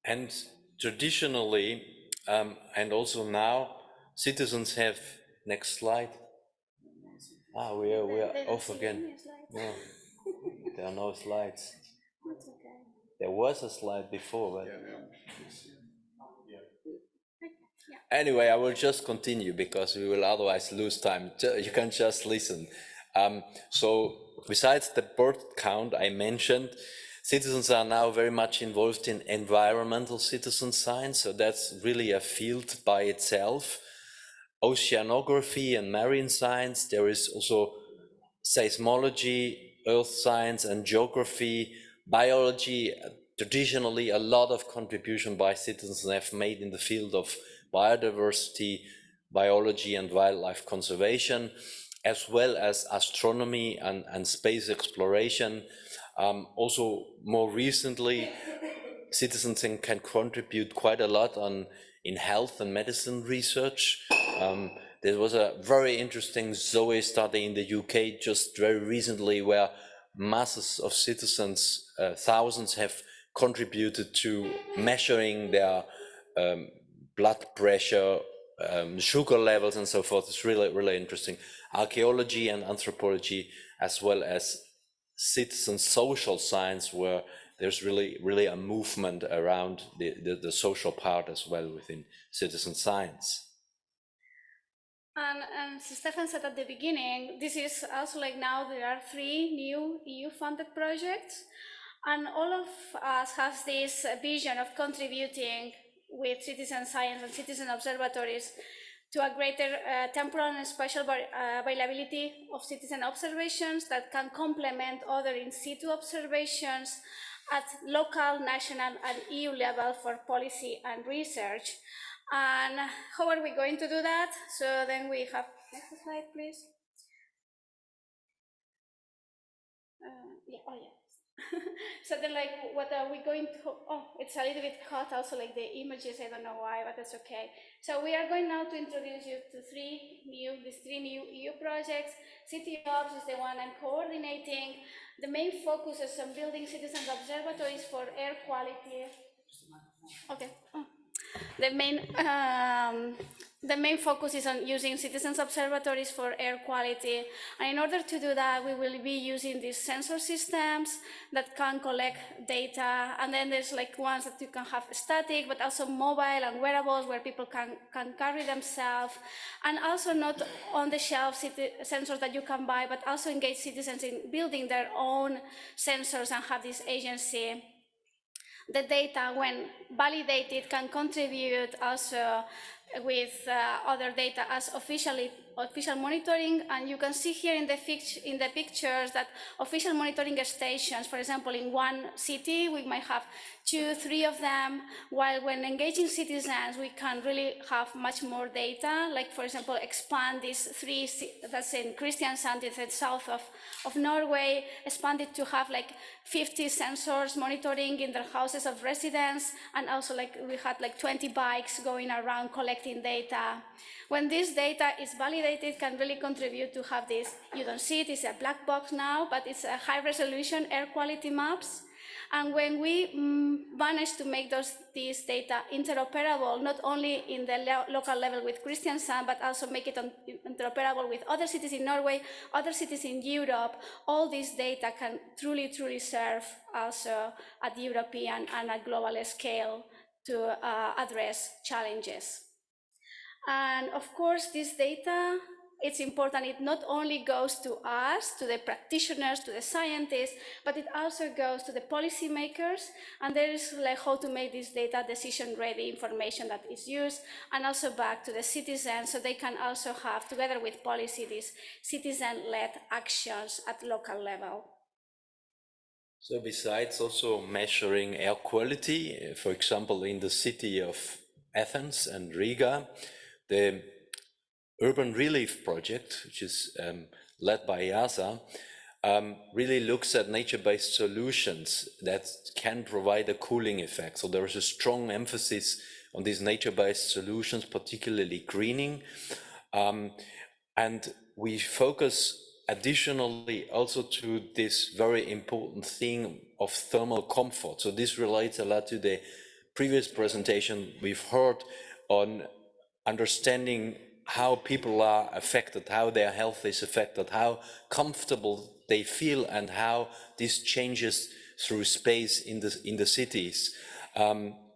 And traditionally, and also now, citizens have, next slide. We are off again. No, there are no slides. That's okay. There was a slide before, but anyway, I will just continue because we will otherwise lose time. You can just listen. So besides the bird count I mentioned, citizens are now very much involved in environmental citizen science. So that's really a field by itself. Oceanography and marine science. There is also seismology, earth science and geography, biology. Traditionally, a lot of contribution by citizens have made in the field of biodiversity, biology and wildlife conservation, as well as astronomy and space exploration. Also, more recently, citizens can contribute quite a lot in health and medicine research. There was a very interesting Zoe study in the UK just very recently where masses of citizens, thousands, have contributed to measuring their blood pressure, sugar levels and so forth. It's really, really interesting. Archaeology and anthropology, as well as citizen social science, where there's really a movement around the social part as well within citizen science. And Stefan said at the beginning, this is also like now there are 3 new EU-funded projects, and all of us have this vision of contributing with citizen science and citizen observatories to a greater temporal and spatial availability of citizen observations that can complement other in situ observations at local, national, and EU level for policy and research. And how are we going to do that? So then we have, next slide, please. So then, like, what are we going to, it's a little bit cut also, like the images, I don't know why, but that's okay. So we are going now to introduce you to these three new EU projects. City Ops is the one I'm coordinating. The main focus is on building citizens observatories for air quality. Okay. The main focus is on using citizens observatories for air quality. And in order to do that, we will be using these sensor systems that can collect data. And then there's like ones that you can have static, but also mobile and wearables where people can carry themselves. And also not on the shelf sensors that you can buy, but also engage citizens in building their own sensors and have this agency. The data, when validated, can contribute also with other data as official monitoring. And you can see here in the pictures that official monitoring stations, for example, in one city, we might have 2, 3 of them, while when engaging citizens, we can really have much more data, like, for example, expand these 3, that's in Kristiansand, it's the south of Norway, expanded to have like 50 sensors monitoring in their houses of residents, and also like we had like 20 bikes going around collecting data. When this data is validated, it can really contribute to have this, you don't see it, it's a black box now, but it's a high resolution air quality maps. And when we manage to make these data interoperable, not only in the local level with Kristiansand, but also make it interoperable with other cities in Norway, other cities in Europe, all this data can truly, truly serve also at European and at global scale to address challenges. And of course, this data, it's important. It not only goes to us, to the practitioners, to the scientists, but it also goes to the policymakers. And there is like how to make this data decision-ready information that is used, and also back to the citizens, so they can also have, together with policy, these citizen-led actions at local level. So besides also measuring air quality, for example, in the city of Athens and Riga, the Urban Relief Project, which is led by EASA, really looks at nature-based solutions that can provide a cooling effect. So there is a strong emphasis on these nature-based solutions, particularly greening. And we focus additionally also to this very important thing of thermal comfort. So this relates a lot to the previous presentation we've heard on understanding how people are affected, how their health is affected, how comfortable they feel, and how this changes through space in the cities.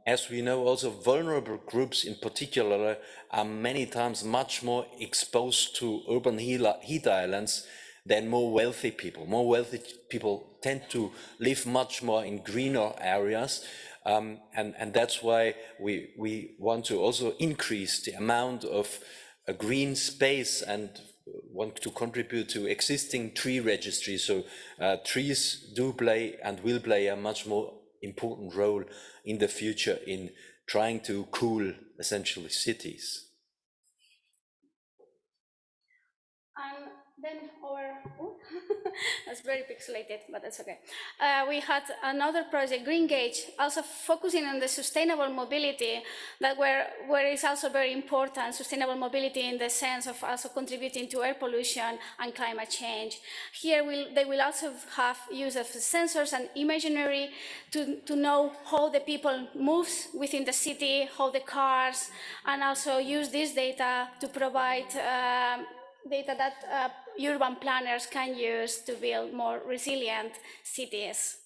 As we know, also vulnerable groups in particular are many times much more exposed to urban heat islands than more wealthy people. More wealthy people tend to live much more in greener areas. And that's why we want to also increase the amount of green space and want to contribute to existing tree registries. So trees do play and will play a much more important role in the future in trying to cool essentially cities. And then that's very pixelated, but that's okay. We had another project, Green Gauge, also focusing on the sustainable mobility, that where it's also very important, sustainable mobility in the sense of also contributing to air pollution and climate change. Here they will also have use of sensors and imagery to know how the people move within the city, how the cars, and also use this data to provide data that urban planners can use to build more resilient cities.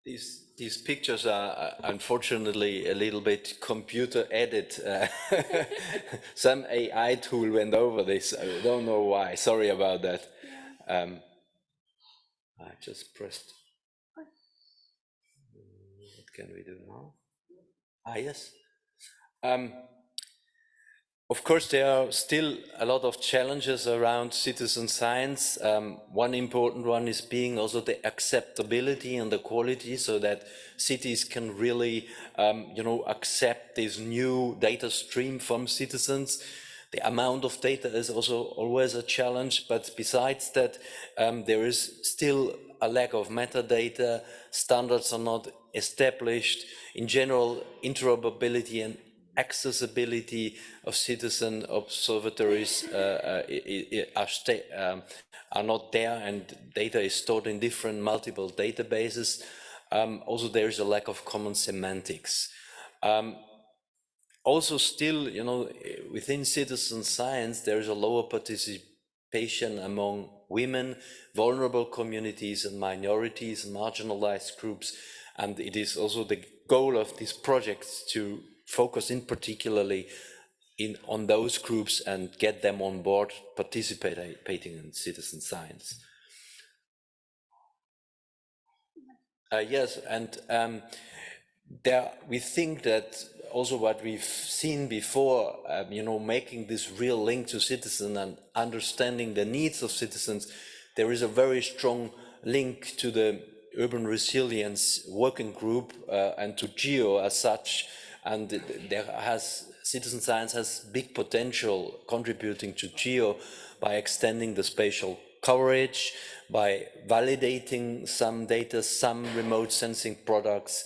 These pictures are unfortunately a little bit computer edit. Some AI tool went over this. I don't know why. Sorry about that. Yeah. I just pressed. What can we do now? Yes. Of course, there are still a lot of challenges around citizen science. One important one is being also the acceptability and the quality, so that cities can really, accept this new data stream from citizens. The amount of data is also always a challenge, but besides that, there is still a lack of metadata. Standards are not established. In general, interoperability and accessibility of citizen observatories are not there, and data is stored in different multiple databases. Also, there is a lack of common semantics. Also, still, within citizen science, there is a lower participation among women, vulnerable communities and minorities and marginalized groups. And it is also the goal of these projects to focus in particularly on those groups and get them on board participating in citizen science. Yes, and we think that also what we've seen before, making this real link to citizens and understanding the needs of citizens, there is a very strong link to the urban resilience working group and to GEO as such, and citizen science has big potential contributing to GEO by extending the spatial coverage, by validating some data, some remote sensing products,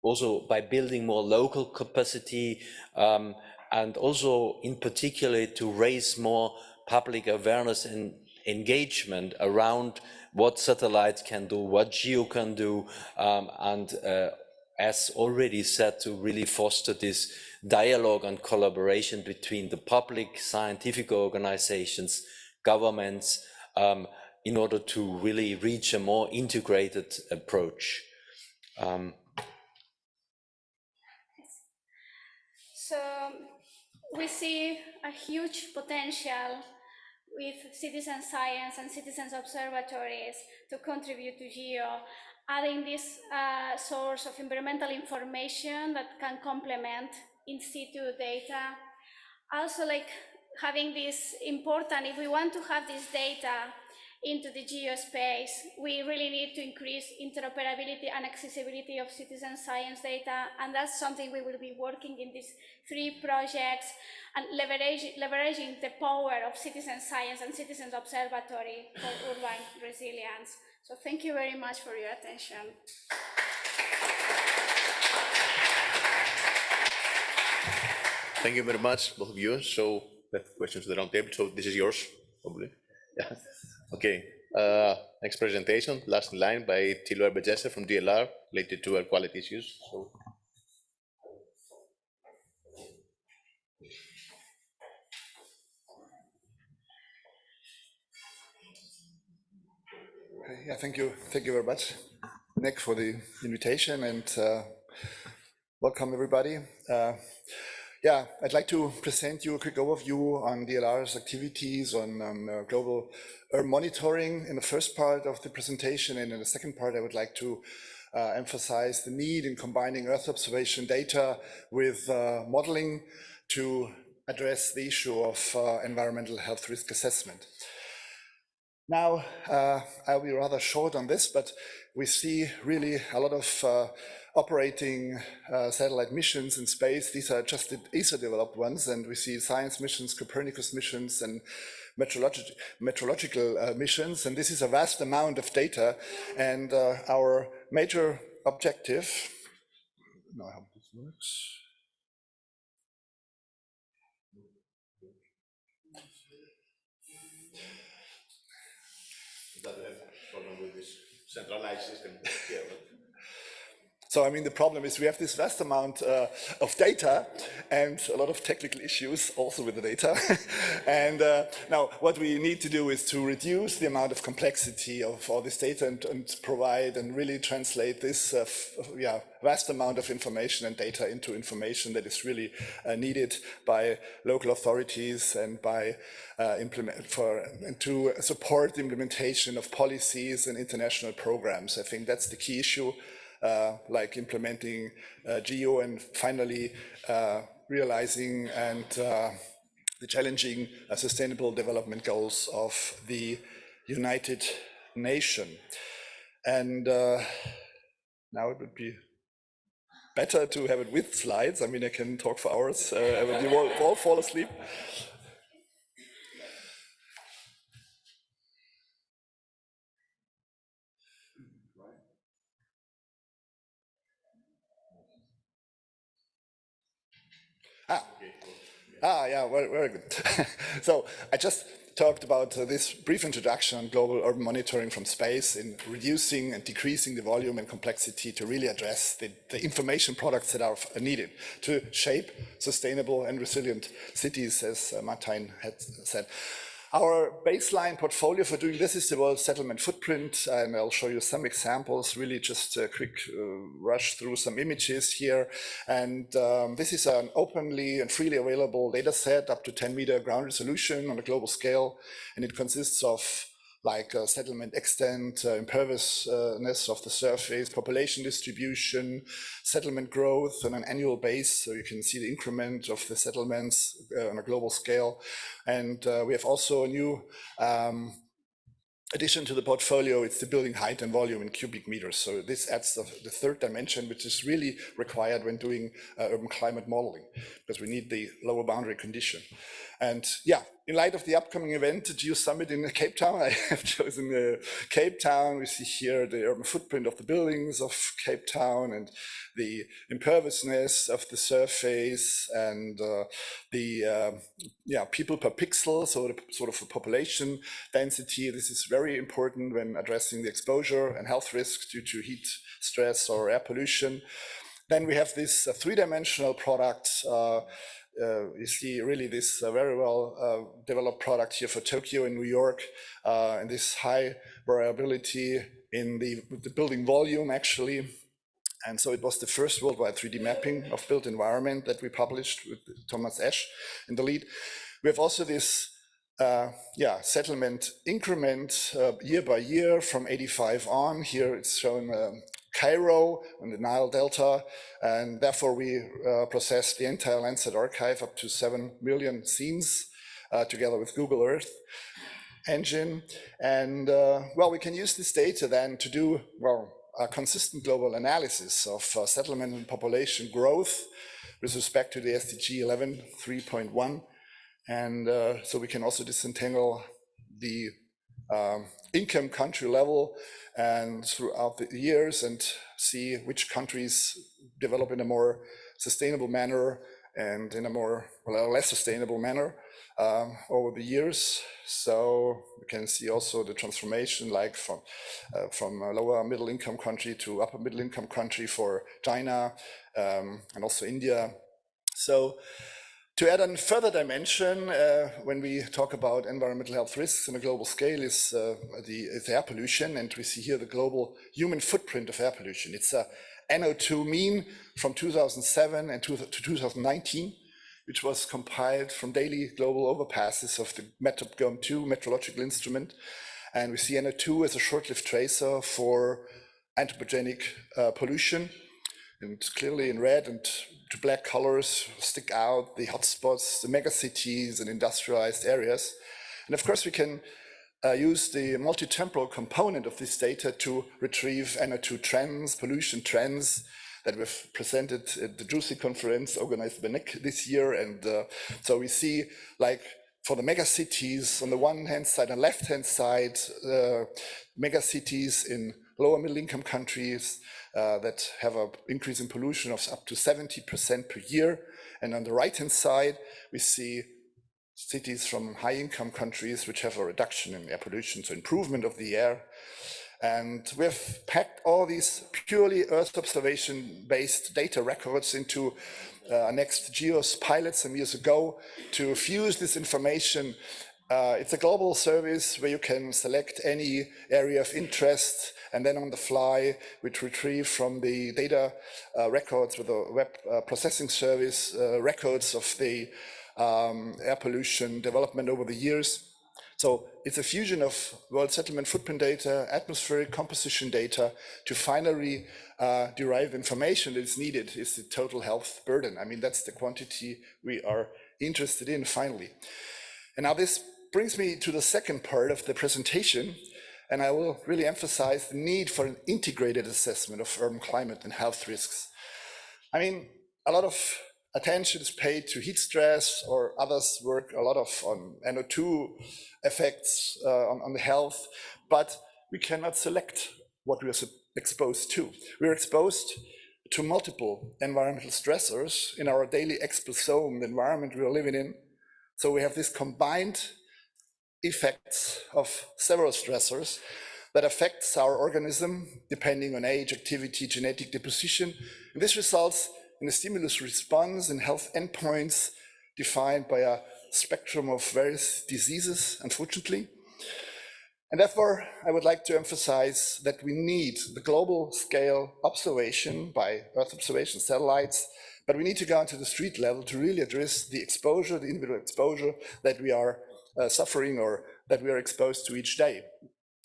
also by building more local capacity, and also in particular to raise more public awareness and engagement around what satellites can do, what GEO can do, and as already said, to really foster this dialogue and collaboration between the public, scientific organizations, governments, in order to really reach a more integrated approach. So we see a huge potential with citizen science and citizens observatories to contribute to GEO, adding this source of environmental information that can complement in situ data. Also, like having this important, if we want to have this data into the geospace, we really need to increase interoperability and accessibility of citizen science data, and that's something we will be working in these 3 projects and leveraging the power of citizen science and citizens observatory for urban resilience. So thank you very much for your attention. Thank you very much, both of you. So we have questions to the round table. So this is yours, probably. Yeah. Okay. Next presentation, last in line by Thilo Erbejesse from DLR, related to air quality issues. So. Yeah, thank you. Thank you very much, Nick, for the invitation, and welcome everybody. Yeah, I'd like to present you a quick overview on DLR's activities on global urban monitoring in the first part of the presentation, and in the second part I would like to emphasize the need in combining Earth observation data with modeling to address the issue of environmental health risk assessment. Now, I'll be rather short on this, but we see really a lot of operating satellite missions in space. These are just the ESA developed ones, and we see science missions, Copernicus missions, and meteorological missions, and this is a vast amount of data, and our major objective, now I hope this works. That we have problem with this centralized system here. So, I mean, the problem is we have this vast amount of data and a lot of technical issues also with the data. And now what we need to do is to reduce the amount of complexity of all this data and provide and really translate this vast amount of information and data into information that is really needed by local authorities and by to support the implementation of policies and international programs. I think that's the key issue. Like implementing GEO and finally realizing and the challenging sustainable development goals of the United Nations. And now it would be better to have it with slides. I mean, I can talk for hours, but you will all fall asleep. Yeah, very good. So I just talked about this brief introduction on global urban monitoring from space in reducing and decreasing the volume and complexity to really address the information products that are needed to shape sustainable and resilient cities, as Martyn had said. Our baseline portfolio for doing this is the World Settlement Footprint, and I'll show you some examples, really just a quick rush through some images here. And this is an openly and freely available data set up to 10-meter ground resolution on a global scale, and it consists of like settlement extent, imperviousness of the surface, population distribution, settlement growth on an annual base, so you can see the increment of the settlements on a global scale. And we have also a new addition to the portfolio. It's the building height and volume in cubic meters. So this adds the third dimension, which is really required when doing urban climate modeling, because we need the lower boundary condition. And yeah, in light of the upcoming event, the GEO Summit in Cape Town, I have chosen Cape Town. We see here the urban footprint of the buildings of Cape Town and the imperviousness of the surface and the people per pixel, so the sort of a population density. This is very important when addressing the exposure and health risks due to heat stress or air pollution. Then we have this three-dimensional product. You see really this very well developed product here for Tokyo and New York, and this high variability in the building volume actually. And so it was the first worldwide 3D mapping of built environment that we published with Thomas Esch in the lead. We have also this settlement increment year by year from 85 on. Here it's shown Cairo and the Nile Delta, and therefore we processed the entire Landsat archive up to 7 million scenes together with Google Earth engine. And well, we can use this data then to do, well, a consistent global analysis of settlement and population growth with respect to the SDG 11 3.1. And so we can also disentangle the income country level and throughout the years and see which countries develop in a more sustainable manner and in a more less sustainable manner over the years. So we can see also the transformation, like from a lower middle income country to upper middle income country for China and also India. So to add a further dimension, when we talk about environmental health risks on a global scale, is the air pollution, and we see here the global human footprint of air pollution. It's a NO2 mean from 2007 and to 2019, which was compiled from daily global overpasses of the METOPGOM2 meteorological instrument, and we see NO2 as a short-lived tracer for anthropogenic pollution. And clearly in red and to black colors stick out the hotspots, the megacities and industrialized areas. And of course we can use the multi-temporal component of this data to retrieve NO2 trends, pollution trends that we've presented at the JUICY conference organized by NIC this year. And so we see, like, for the megacities on the one hand side and left hand side, megacities in lower middle income countries that have an increase in pollution of up to 70% per year. And on the right hand side, we see cities from high income countries which have a reduction in air pollution, so improvement of the air. And we've packed all these purely Earth observation-based data records into Nektarios pilot some years ago to fuse this information. It's a global service where you can select any area of interest, and then on the fly, we retrieve from the data records with a web processing service, records of the air pollution development over the years. So it's a fusion of world settlement footprint data, atmospheric composition data to finally derive information that is needed. Is the total health burden. I mean, that's the quantity we are interested in finally. And now this brings me to the second part of the presentation, and I will really emphasize the need for an integrated assessment of urban climate and health risks. I mean, a lot of attention is paid to heat stress, or others work a lot on NO2 effects on the health, but we cannot select what we are exposed to. We're exposed to multiple environmental stressors in our daily exposome, the environment we are living in. So we have this combined effects of several stressors that affects our organism depending on age, activity, genetic deposition. And this results in a stimulus response and health endpoints defined by a spectrum of various diseases, unfortunately. And therefore, I would like to emphasize that we need the global scale observation by Earth observation satellites, but we need to go into the street level to really address the exposure, the individual exposure that we are suffering or that we are exposed to each day.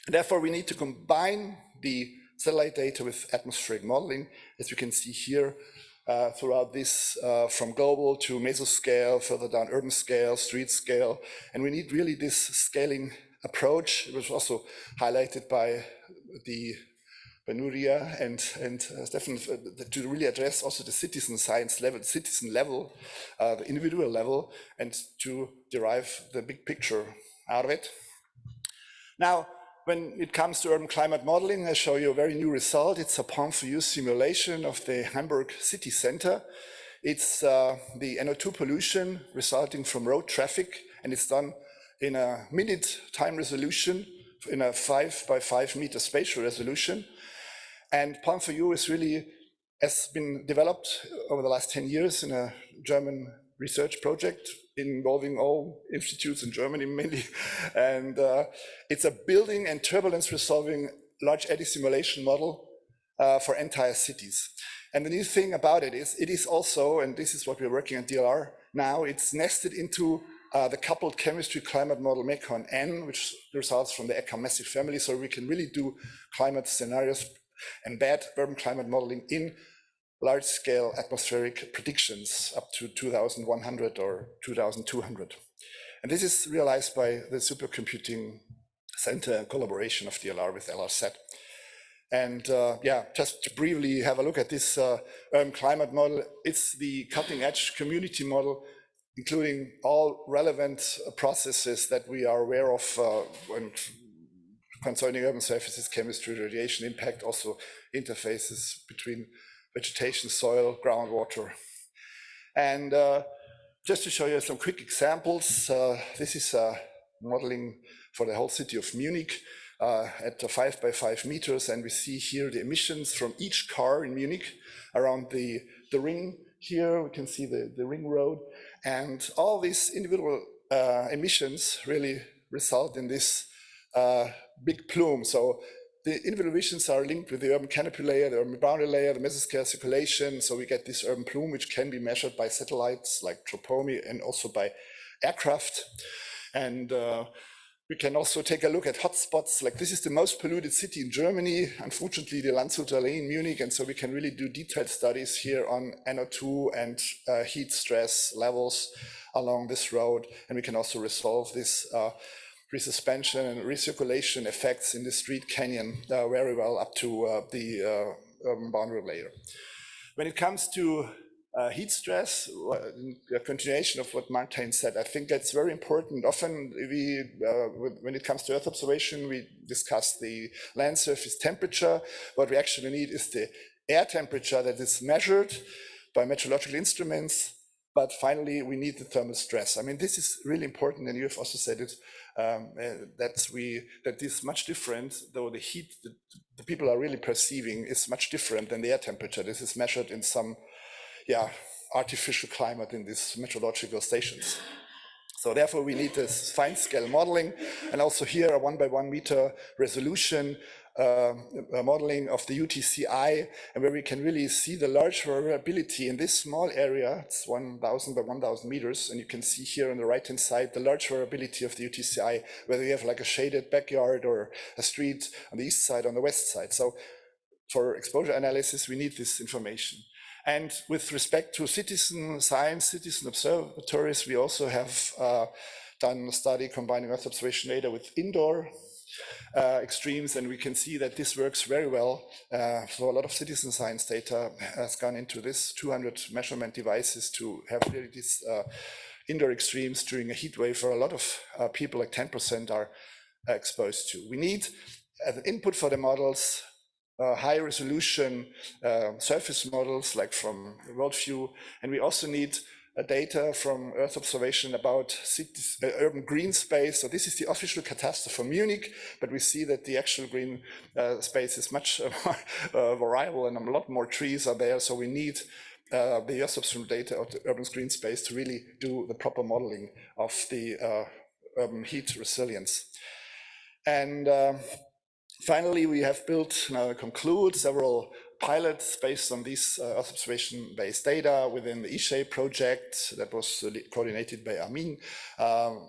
And therefore, we need to combine the satellite data with atmospheric modeling, as you can see here, throughout this from global to mesoscale, further down urban scale, street scale. And we need really this scaling approach. It was also highlighted by Nuria and Stefan to really address also the citizen science level, citizen level, the individual level, and to derive the big picture out of it. Now, when it comes to urban climate modeling, I show you a very new result. It's a point-for-use simulation of the Hamburg city center. It's the NO2 pollution resulting from road traffic, and it's done in a minute time resolution, in a 5 by 5 meter spatial resolution. And point-for-use is really has been developed over the last 10 years in a German research project involving all institutes in Germany mainly. And it's a building and turbulence resolving large eddy simulation model for entire cities. And the new thing about it is also, and this is what we're working on DLR now, it's nested into the coupled chemistry climate model MECON-N, which results from the ECA massive family. So we can really do climate scenarios, embed urban climate modeling in large-scale atmospheric predictions up to 2100 or 2200. And this is realized by the supercomputing center and collaboration of DLR with LRZ. And yeah, just to briefly have a look at this urban climate model, it's the cutting-edge community model, including all relevant processes that we are aware of when concerning urban surfaces, chemistry, radiation impact, also interfaces between vegetation, soil, groundwater. And just to show you some quick examples, this is modeling for the whole city of Munich at 5 by 5 meters. And we see here the emissions from each car in Munich around the ring. Here we can see the ring road. And all these individual emissions really result in this big plume. So the individual emissions are linked with the urban canopy layer, the urban boundary layer, the mesoscale circulation. So we get this urban plume, which can be measured by satellites like Tropomi and also by aircraft. And we can also take a look at hotspots. Like this is the most polluted city in Germany, unfortunately, the Landshuter Allee in Munich. And so we can really do detailed studies here on NO2 and heat stress levels along this road. And we can also resolve this resuspension and recirculation effects in the street canyon very well up to the urban boundary layer. When it comes to heat stress, a continuation of what Martyn said, I think that's very important. Often when it comes to Earth observation, we discuss the land surface temperature. What we actually need is the air temperature that is measured by meteorological instruments But finally, we need the thermal stress. I mean, this is really important, and you have also said it, that this is much different, though the heat the people are really perceiving is much different than the air temperature. This is measured in some, artificial climate in these meteorological stations. So therefore, we need this fine-scale modeling, and also here a 1 by 1 meter resolution modeling of the UTCI, and where we can really see the large variability in this small area. It's 1,000 by 1,000 meters, and you can see here on the right-hand side the large variability of the UTCI, whether you have like a shaded backyard or a street on the east side, on the west side. So for exposure analysis, we need this information. And with respect to citizen science, citizen observatories, we also have done a study combining Earth observation data with indoor extremes, and we can see that this works very well. So a lot of citizen science data has gone into this 200 measurement devices to have really these indoor extremes during a heat wave, where a lot of people, like 10%, are exposed to. We need, as an input for the models, high resolution surface models, like from WorldView, and we also need data from Earth observation about cities, urban green space. So this is the official catastrophe for Munich, but we see that the actual green space is much more variable, and a lot more trees are there. So we need the Earth observation data of the urban green space to really do the proper modeling of the urban heat resilience. And finally, we have built, now I conclude, several pilots based on this Earth observation-based data within the E-Shape project that was coordinated by Armin.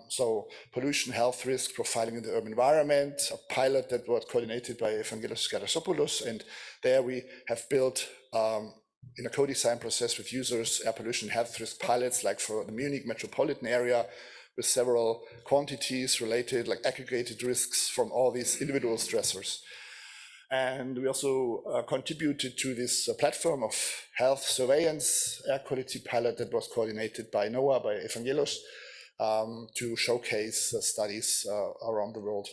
So pollution, health risk, profiling in the urban environment, a pilot that was coordinated by Evangelos Karasopoulos, and there we have built in a co-design process with users air pollution health risk pilots, like for the Munich metropolitan area, with several quantities related, like aggregated risks from all these individual stressors. And we also contributed to this platform of health surveillance air quality pilot that was coordinated by NOAA, by Evangelos, to showcase studies around the world.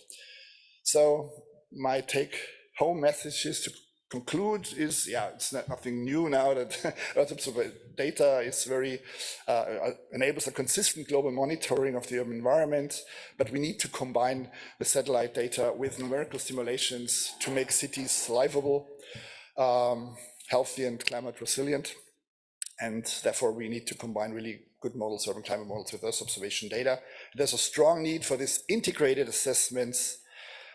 So my take-home messages to conclude is, it's nothing new now that Earth observation data is very, enables a consistent global monitoring of the urban environment, but we need to combine the satellite data with numerical simulations to make cities livable, healthy and climate resilient. And therefore we need to combine really good models, urban climate models, with Earth observation data. There's a strong need for this integrated assessments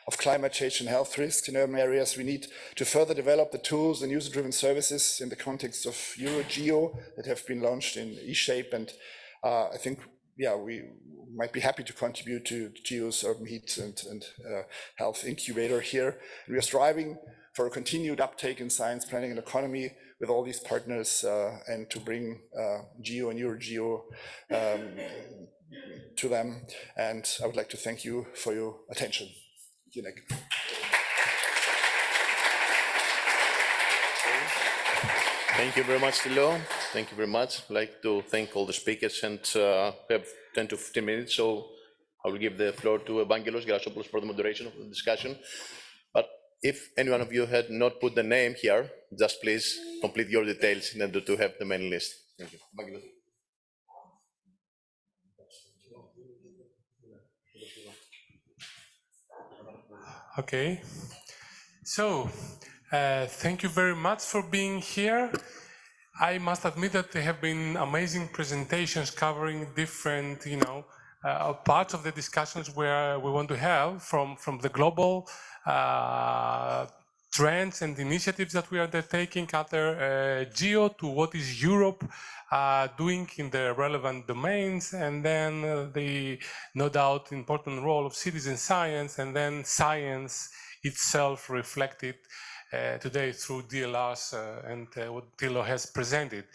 of climate change and health risks in urban areas. We need to further develop the tools and user-driven services in the context of EuroGEO that have been launched in E-Shape. And I think, we might be happy to contribute to GEO's urban heat and health incubator here. And we are striving for a continued uptake in science, planning, and economy with all these partners, and to bring GEO and EuroGEO to them. And I would like to thank you for your attention. Thank you very much, Thilo. Thank you very much. I'd like to thank all the speakers, and we have 10 to 15 minutes, so I will give the floor to Evangelos Karasopoulos for the moderation of the discussion. But if any one of you had not put the name here, just please complete your details in order to have the main list. Thank you. Evangelos. Okay, so thank you very much for being here. I must admit that there have been amazing presentations covering different, parts of the discussions where we want to have, from the global trends and initiatives that we are undertaking under GEO to what is Europe doing in the relevant domains, and then the, no doubt, important role of citizen science, and then science itself reflected today through DLRs and what Thilo has presented.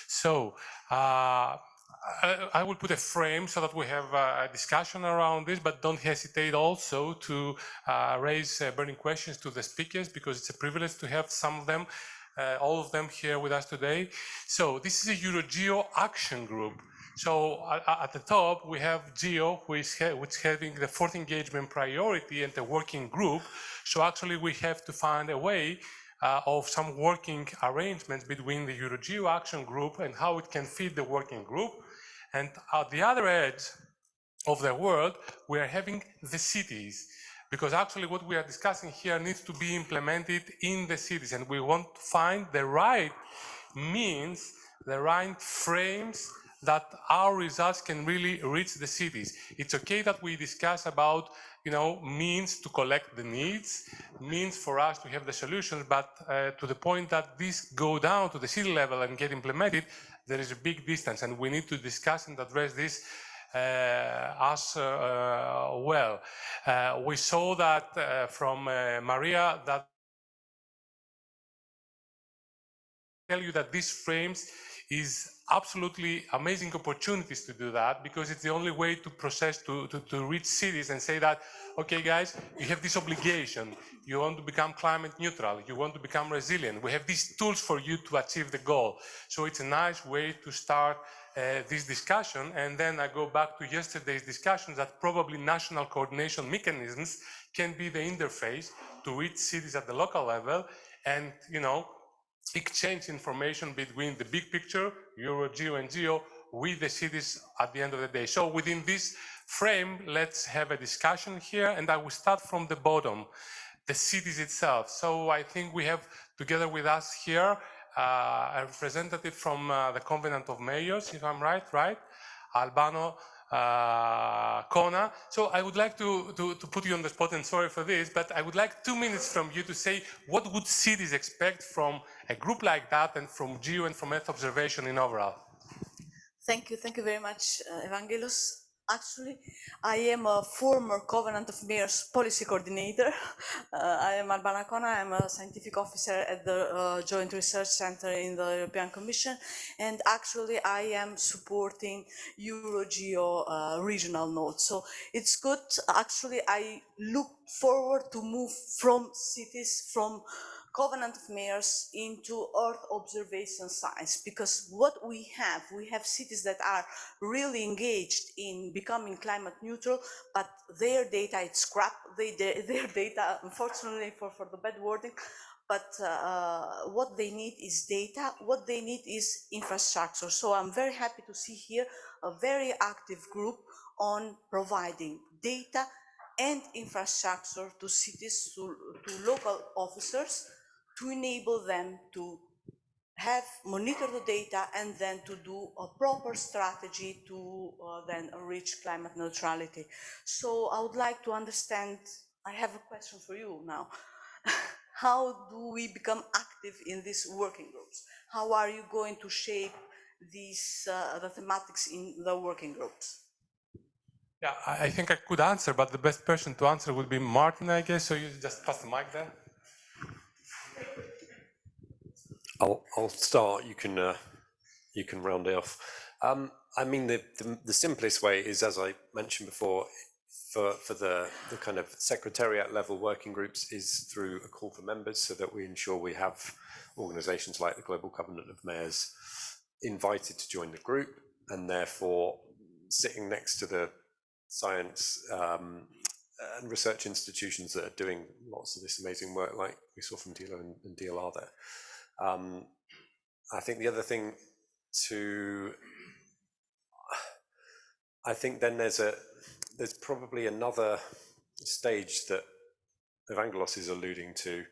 So I will put a frame so that we have a discussion around this, but don't hesitate also to raise burning questions to the speakers, because it's a privilege to have some of them, all of them here with us today. So this is a EuroGEO action group. So at the top, we have GEO, which is having the fourth engagement priority and the working group. So actually we have to find a way of some working arrangements between the EuroGEO action group and how it can feed the working group. And at the other edge of the world, we are having the cities, because actually what we are discussing here needs to be implemented in the cities, and we want to find the right means, the right frames that our results can really reach the cities. It's okay that we discuss about, means to collect the needs, means for us to have the solutions, but to the point that these go down to the city level and get implemented, there is a big distance, and we need to discuss and address this as well. We saw that from Maria, that tell you that these frames is absolutely amazing opportunities to do that, because it's the only way to process, to reach cities and say that, okay guys, you have this obligation, you want to become climate neutral, you want to become resilient, we have these tools for you to achieve the goal. So it's a nice way to start this discussion. And then I go back to yesterday's discussion that probably national coordination mechanisms can be the interface to reach cities at the local level and, exchange information between the big picture, EuroGEO and GEO, with the cities at the end of the day. So within this frame, let's have a discussion here, and I will start from the bottom, the cities itself. So I think we have together with us here a representative from the Covenant of Mayors, if I'm right? Albano Kona. So I would like to put you on the spot, and sorry for this, but I would like 2 minutes from you to say what would cities expect from a group like that and from GEO and from Earth observation in overall. Thank you very much, Evangelos. Actually, I am a former Covenant of Mayors policy coordinator. I am Albano Kona. I am a scientific officer at the Joint Research Center in the European Commission, and actually I am supporting EuroGEO regional nodes. So it's good. Actually, I look forward to move from cities, from Covenant of Mayors into Earth observation science, because what we have cities that are really engaged in becoming climate neutral, but their data, it's crap, their data, unfortunately for the bad wording, but what they need is data, what they need is infrastructure. So I'm very happy to see here a very active group on providing data and infrastructure to cities, to local officers, to enable them to monitor the data and then to do a proper strategy to then reach climate neutrality. So I would like to understand, I have a question for you now. How do we become active in these working groups? How are you going to shape these, the thematics in the working groups? Yeah, I think I could answer, but the best person to answer would be Martyn, I guess. So you just pass the mic there. I'll start. You can round it off. I mean, the simplest way is, as I mentioned before, for the kind of secretariat level working groups is through a call for members, so that we ensure we have organisations like the Global Covenant of Mayors invited to join the group, and therefore sitting next to the science and research institutions that are doing lots of this amazing work, like we saw from DLO and DLR there. I think the other thing I think then there's probably another stage that Evangelos is alluding to,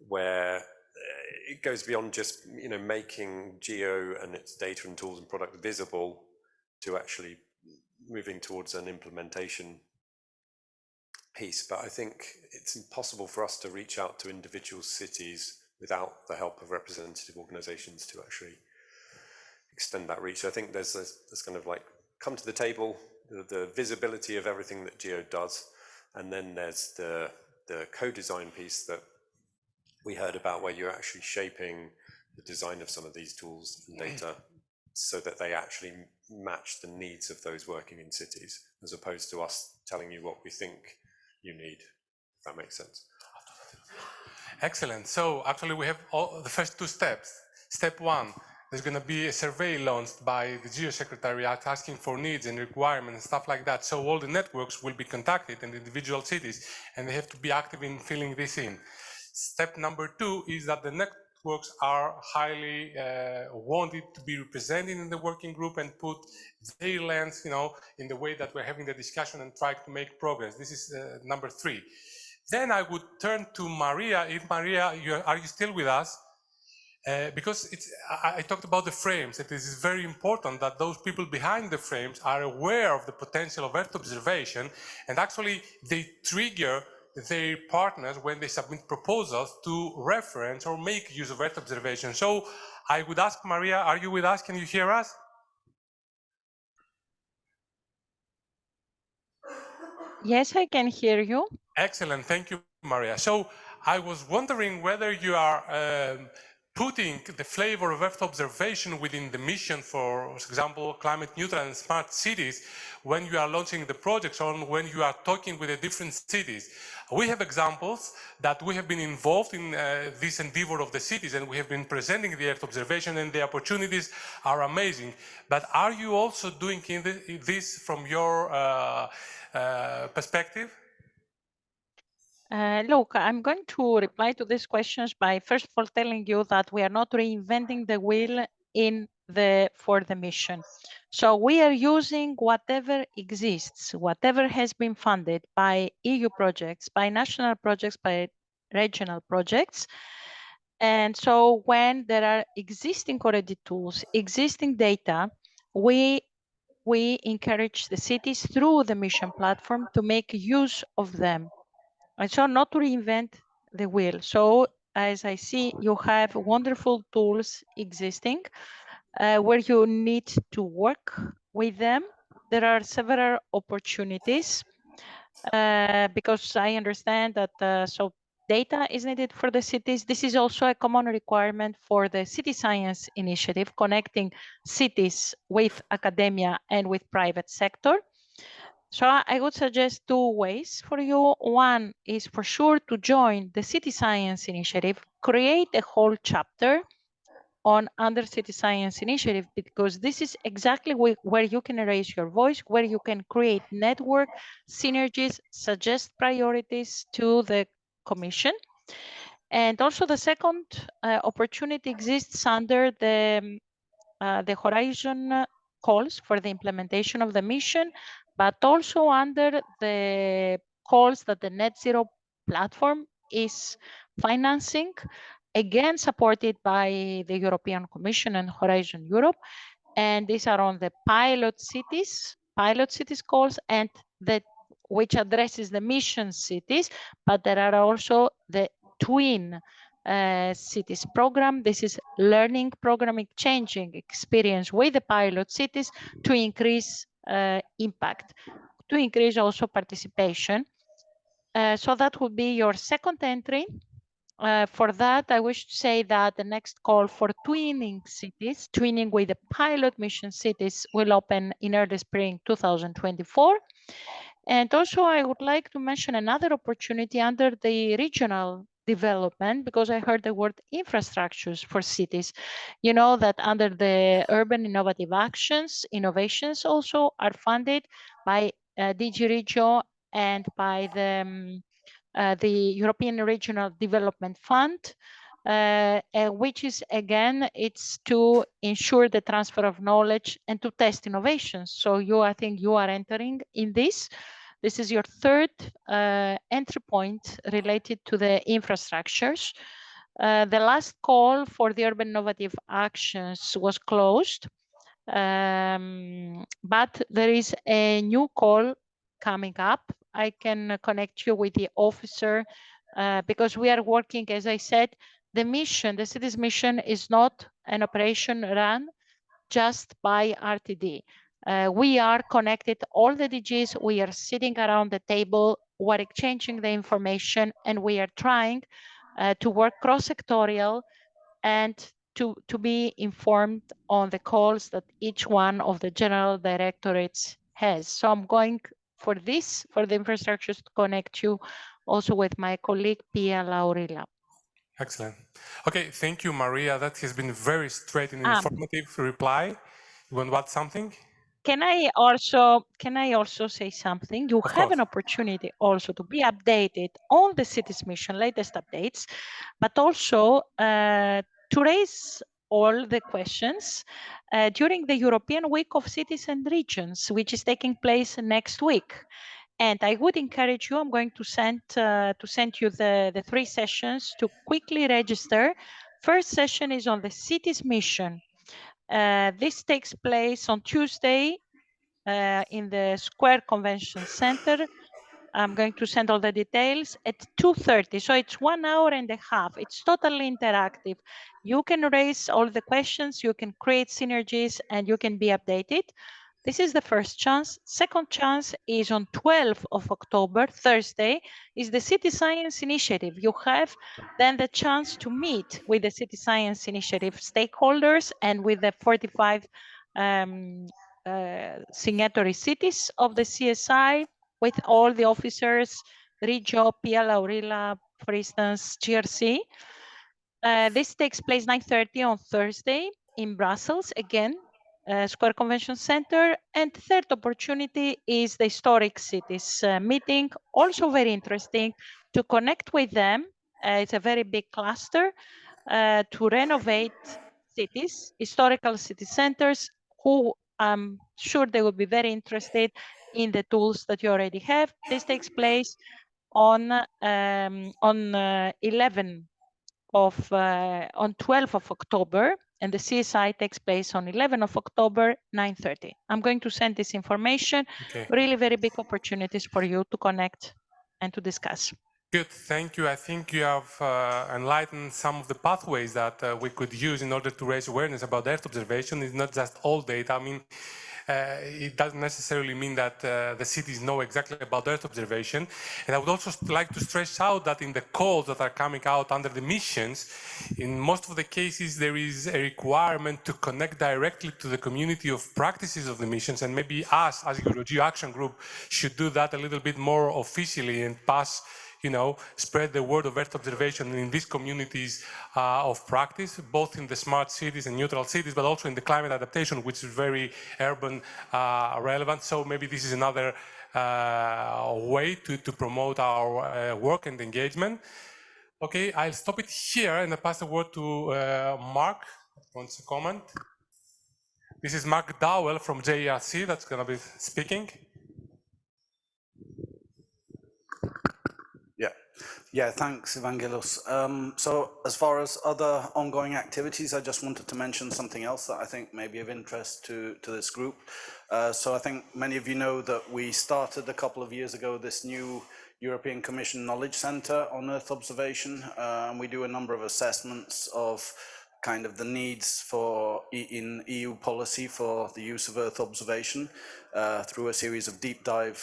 where it goes beyond just making GEO and its data and tools and product visible to actually moving towards an implementation piece. But I think it's impossible for us to reach out to individual cities without the help of representative organizations to actually extend that reach. So I think there's kind of like come to the table, the visibility of everything that GEO does, and then there's the co-design piece that we heard about, where you're actually shaping the design of some of these tools and data so that they actually match the needs of those working in cities, as opposed to us telling you what we think you need, if that makes sense. Excellent. So actually we have the first 2 steps. Step 1, there's going to be a survey launched by the GEO Secretariat asking for needs and requirements and stuff like that. So all the networks will be contacted in individual cities, and they have to be active in filling this in. Step number 2 is that the networks are highly wanted to be represented in the working group and put their lens, in the way that we're having the discussion and trying to make progress. This is number 3. Then I would turn to Maria. If Maria, are you still with us? Because I talked about the frames. It is very important that those people behind the frames are aware of the potential of Earth observation, and actually they trigger their partners when they submit proposals to reference or make use of Earth observation. So I would ask Maria, are you with us? Can you hear us? Yes, I can hear you. Excellent, thank you, Maria. So I was wondering whether you are putting the flavor of Earth observation within the mission, for example, climate neutral and smart cities, when you are launching the projects or when you are talking with the different cities. We have examples that we have been involved in this endeavor of the cities, and we have been presenting the Earth observation, and the opportunities are amazing. But are you also doing this from your perspective? Look, I'm going to reply to these questions by first of all telling you that we are not reinventing the wheel for the mission. So we are using whatever exists, whatever has been funded by EU projects, by national projects, by regional projects. And so when there are existing already tools, existing data, we encourage the cities through the mission platform to make use of them. And so not to reinvent the wheel. So as I see, you have wonderful tools existing where you need to work with them. There are several opportunities because I understand that so data is needed for the cities. This is also a common requirement for the City Science Initiative, connecting cities with academia and with private sector. So I would suggest 2 ways for you. One is for sure to join the City Science Initiative, create a whole chapter on under City Science Initiative, because this is exactly where you can raise your voice, where you can create network synergies, suggest priorities to the Commission. And also the second opportunity exists under the Horizon calls for the implementation of the mission, but also under the calls that the Net Zero platform is financing, again supported by the European Commission and Horizon Europe. And these are on the pilot cities calls, and which addresses the mission cities, but there are also the twin cities program. This is learning program, exchanging experience with the pilot cities to increase impact, to increase also participation. So that would be your second entry. For that, I wish to say that the next call for twinning cities, twinning with the pilot mission cities, will open in early spring 2024. And also, I would like to mention another opportunity under the regional development, because I heard the word infrastructures for cities. You know that under the urban innovative actions, innovations also are funded by EuroGEO and by the European Regional Development Fund, which is, again, it's to ensure the transfer of knowledge and to test innovations. So I think you are entering in this. This is your third entry point related to the infrastructures. The last call for the urban innovative actions was closed, but there is a new call coming up. I can connect you with the officer because we are working, as I said, the mission, the city's mission is not an operation run just by RTD. We are connected, all the DGs, we are sitting around the table, we're exchanging the information, and we are trying to work cross-sectorial and to be informed on the calls that each one of the general directorates has. So I'm going for the infrastructures to connect you also with my colleague, Pia Laurila. Excellent. Okay, thank you, Maria. That has been very straight and informative reply. You want to add something? can I also say something? You have an opportunity also to be updated on the city's mission, latest updates, but also to raise all the questions during the European Week of Cities and Regions, which is taking place next week. And I would encourage you, I'm going to send you the 3 sessions to quickly register. First session is on the city's mission. This takes place on Tuesday in the Square Convention Center. I'm going to send all the details at 2:30. So it's 1 hour and a half. It's totally interactive. You can raise all the questions, you can create synergies, and you can be updated. This is the first chance. Second chance is on 12th of October, Thursday, is the City Science Initiative. You have then the chance to meet with the City Science Initiative stakeholders and with the 45 signatory cities of the CSI, with all the officers, EuroGEO, PL, Aurila, for instance, GRC. This takes place 9:30 on Thursday in Brussels, again, Square Convention Center. And third opportunity is the Historic Cities meeting, also very interesting to connect with them. It's a very big cluster to renovate cities, historical city centers, who I'm sure they will be very interested in the tools that you already have. This takes place on 12th of October, and the CSI takes place on 11th of October, 9:30. I'm going to send this information. Okay. Really very big opportunities for you to connect and to discuss. Good, thank you. I think you have enlightened some of the pathways that we could use in order to raise awareness about Earth observation. It's not just all data. I mean, it doesn't necessarily mean that the cities know exactly about Earth observation. And I would also like to stress out that in the calls that are coming out under the missions, in most of the cases, there is a requirement to connect directly to the community of practices of the missions. And maybe us, as EuroGEO Action Group, should do that a little bit more officially and pass, spread the word of Earth observation in these communities of practice, both in the smart cities and neutral cities, but also in the climate adaptation, which is very urban relevant. So maybe this is another way to promote our work and engagement. Okay, I'll stop it here and I pass the word to Mark. Wants to comment. This is Mark Dowell from JRC that's going to be speaking. Yeah, thanks, Evangelos. So as far as other ongoing activities, I just wanted to mention something else that I think may be of interest to this group. So I think many of you know that we started a couple of years ago this new European Commission Knowledge Center on Earth observation, and we do a number of assessments of kind of the needs in EU policy for the use of Earth observation through a series of deep dive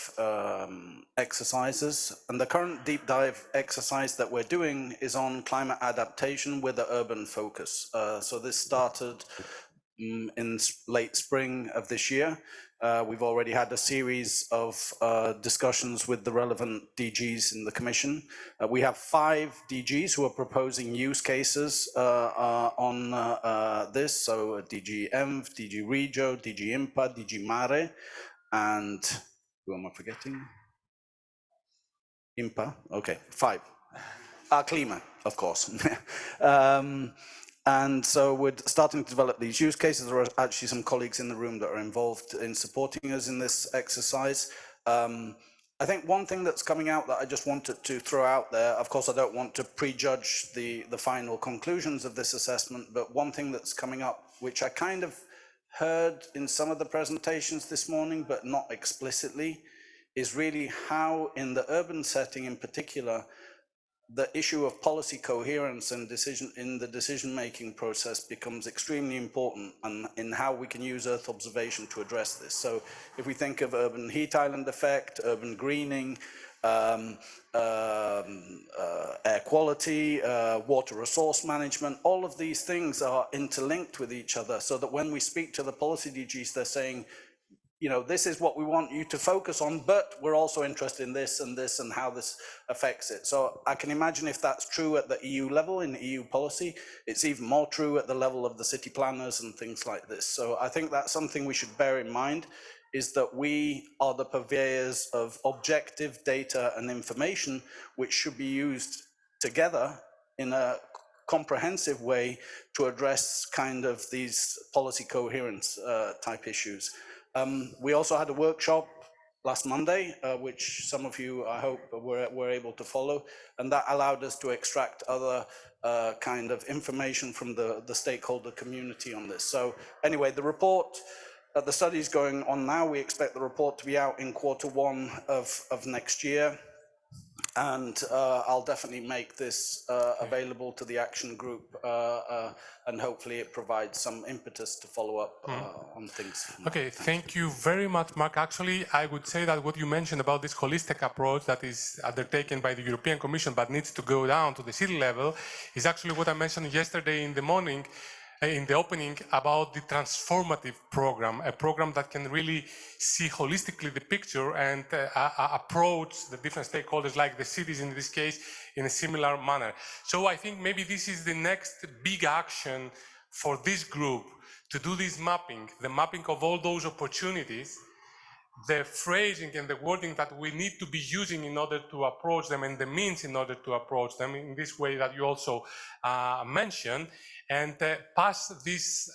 exercises. And the current deep dive exercise that we're doing is on climate adaptation with an urban focus. So this started in late spring of this year. We've already had a series of discussions with the relevant DGs in the Commission. We have 5 DGs who are proposing use cases on this. So DG ENV, DG EuroGEO, DG IMPA, DG Mare, and who am I forgetting? IMPA, okay, 5. Klima, of course. And so we're starting to develop these use cases. There are actually some colleagues in the room that are involved in supporting us in this exercise. I think one thing that's coming out that I just wanted to throw out there, of course, I don't want to prejudge the final conclusions of this assessment, but one thing that's coming up, which I kind of heard in some of the presentations this morning, but not explicitly, is really how in the urban setting in particular, the issue of policy coherence and the decision-making process becomes extremely important and in how we can use Earth observation to address this. So if we think of urban heat island effect, urban greening, air quality, water resource management, all of these things are interlinked with each other so that when we speak to the policy DGs, they're saying, you know, this is what we want you to focus on, but we're also interested in this and how this affects it. So I can imagine if that's true at the EU level in EU policy, it's even more true at the level of the city planners and things like this. So I think that's something we should bear in mind, is that we are the purveyors of objective data and information, which should be used together in a comprehensive way to address kind of these policy coherence type issues. We also had a workshop last Monday, which some of you, I hope, were able to follow, and that allowed us to extract other kind of information from the stakeholder community on this. So anyway, the report, the study is going on now. We expect the report to be out in Q1 of next year. And I'll definitely make this available to the action group, and hopefully it provides some impetus to follow up on things. Okay, thank you very much, Mark. Actually, I would say that what you mentioned about this holistic approach that is undertaken by the European Commission but needs to go down to the city level is actually what I mentioned yesterday in the morning, in the opening, about the transformative program, a program that can really see holistically the picture and approach the different stakeholders, like the cities in this case, in a similar manner. So I think maybe this is the next big action for this group, to do this mapping, the mapping of all those opportunities, the phrasing and the wording that we need to be using in order to approach them, and the means in order to approach them in this way that you also mentioned, and pass this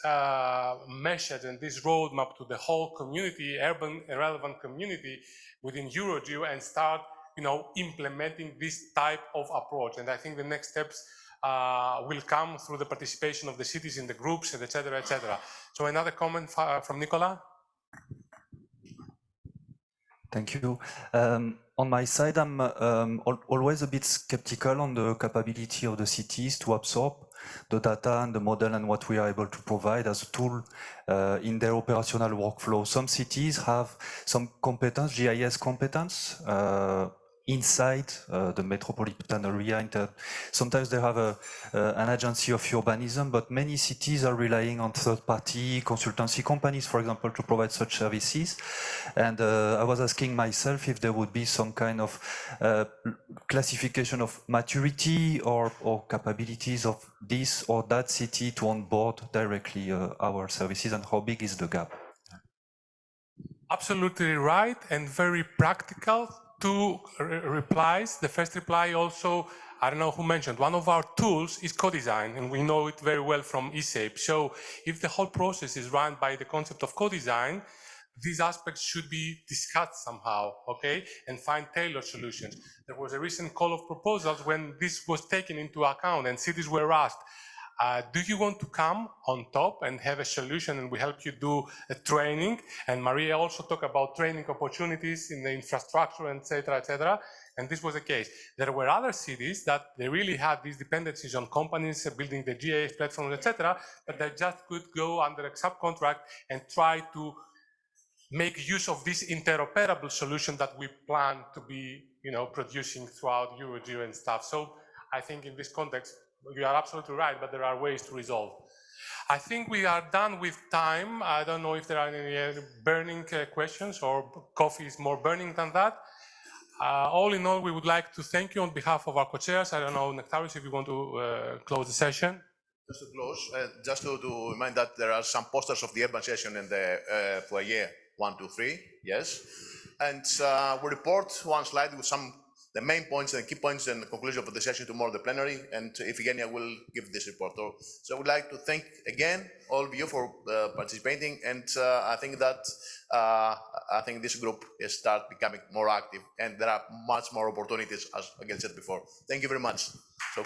message and this roadmap to the whole community, urban relevant community within EuroGEO, and start, you know, implementing this type of approach. And I think the next steps will come through the participation of the cities in the groups, and etc., etc. So another comment from Nicola. Thank you. On my side, I'm always a bit skeptical on the capability of the cities to absorb the data and the model and what we are able to provide as a tool in their operational workflow. Some cities have some competence, GIS competence, inside the metropolitan area. Sometimes they have an agency of urbanism, but many cities are relying on third-party consultancy companies, for example, to provide such services. And I was asking myself if there would be some kind of classification of maturity or capabilities of this or that city to onboard directly our services, and how big is the gap? Absolutely right, and very practical. Two replies. The first reply also, I don't know who mentioned, one of our tools is co-design, and we know it very well from ESAPE. So if the whole process is run by the concept of co-design, these aspects should be discussed somehow, okay, and find tailored solutions. There was a recent call of proposals when this was taken into account, and cities were asked, do you want to come on top and have a solution, and we help you do a training? And Maria also talked about training opportunities in the infrastructure, etc., etc. And this was the case. There were other cities that they really had these dependencies on companies building the GIS platforms, etc., but they just could go under a subcontract and try to make use of this interoperable solution that we plan to be, you know, producing throughout EuroGEO and stuff. So I think in this context, you are absolutely right, but there are ways to resolve. I think we are done with time. I don't know if there are any burning questions, or coffee is more burning than that. All in all, we would like to thank you on behalf of our co-chairs. I don't know, Nektarios, if you want to close the session. Just to close, just to remind that there are some posters of the urban session in the foyer 1, 2, 3, yes. And we report one slide with the main points and key points and the conclusion of the session tomorrow, the plenary, and if Evgenia will give this report. So I would like to thank again all of you for participating, and I think that this group is start becoming more active, and there are much more opportunities, as I said before. Thank you very much. So,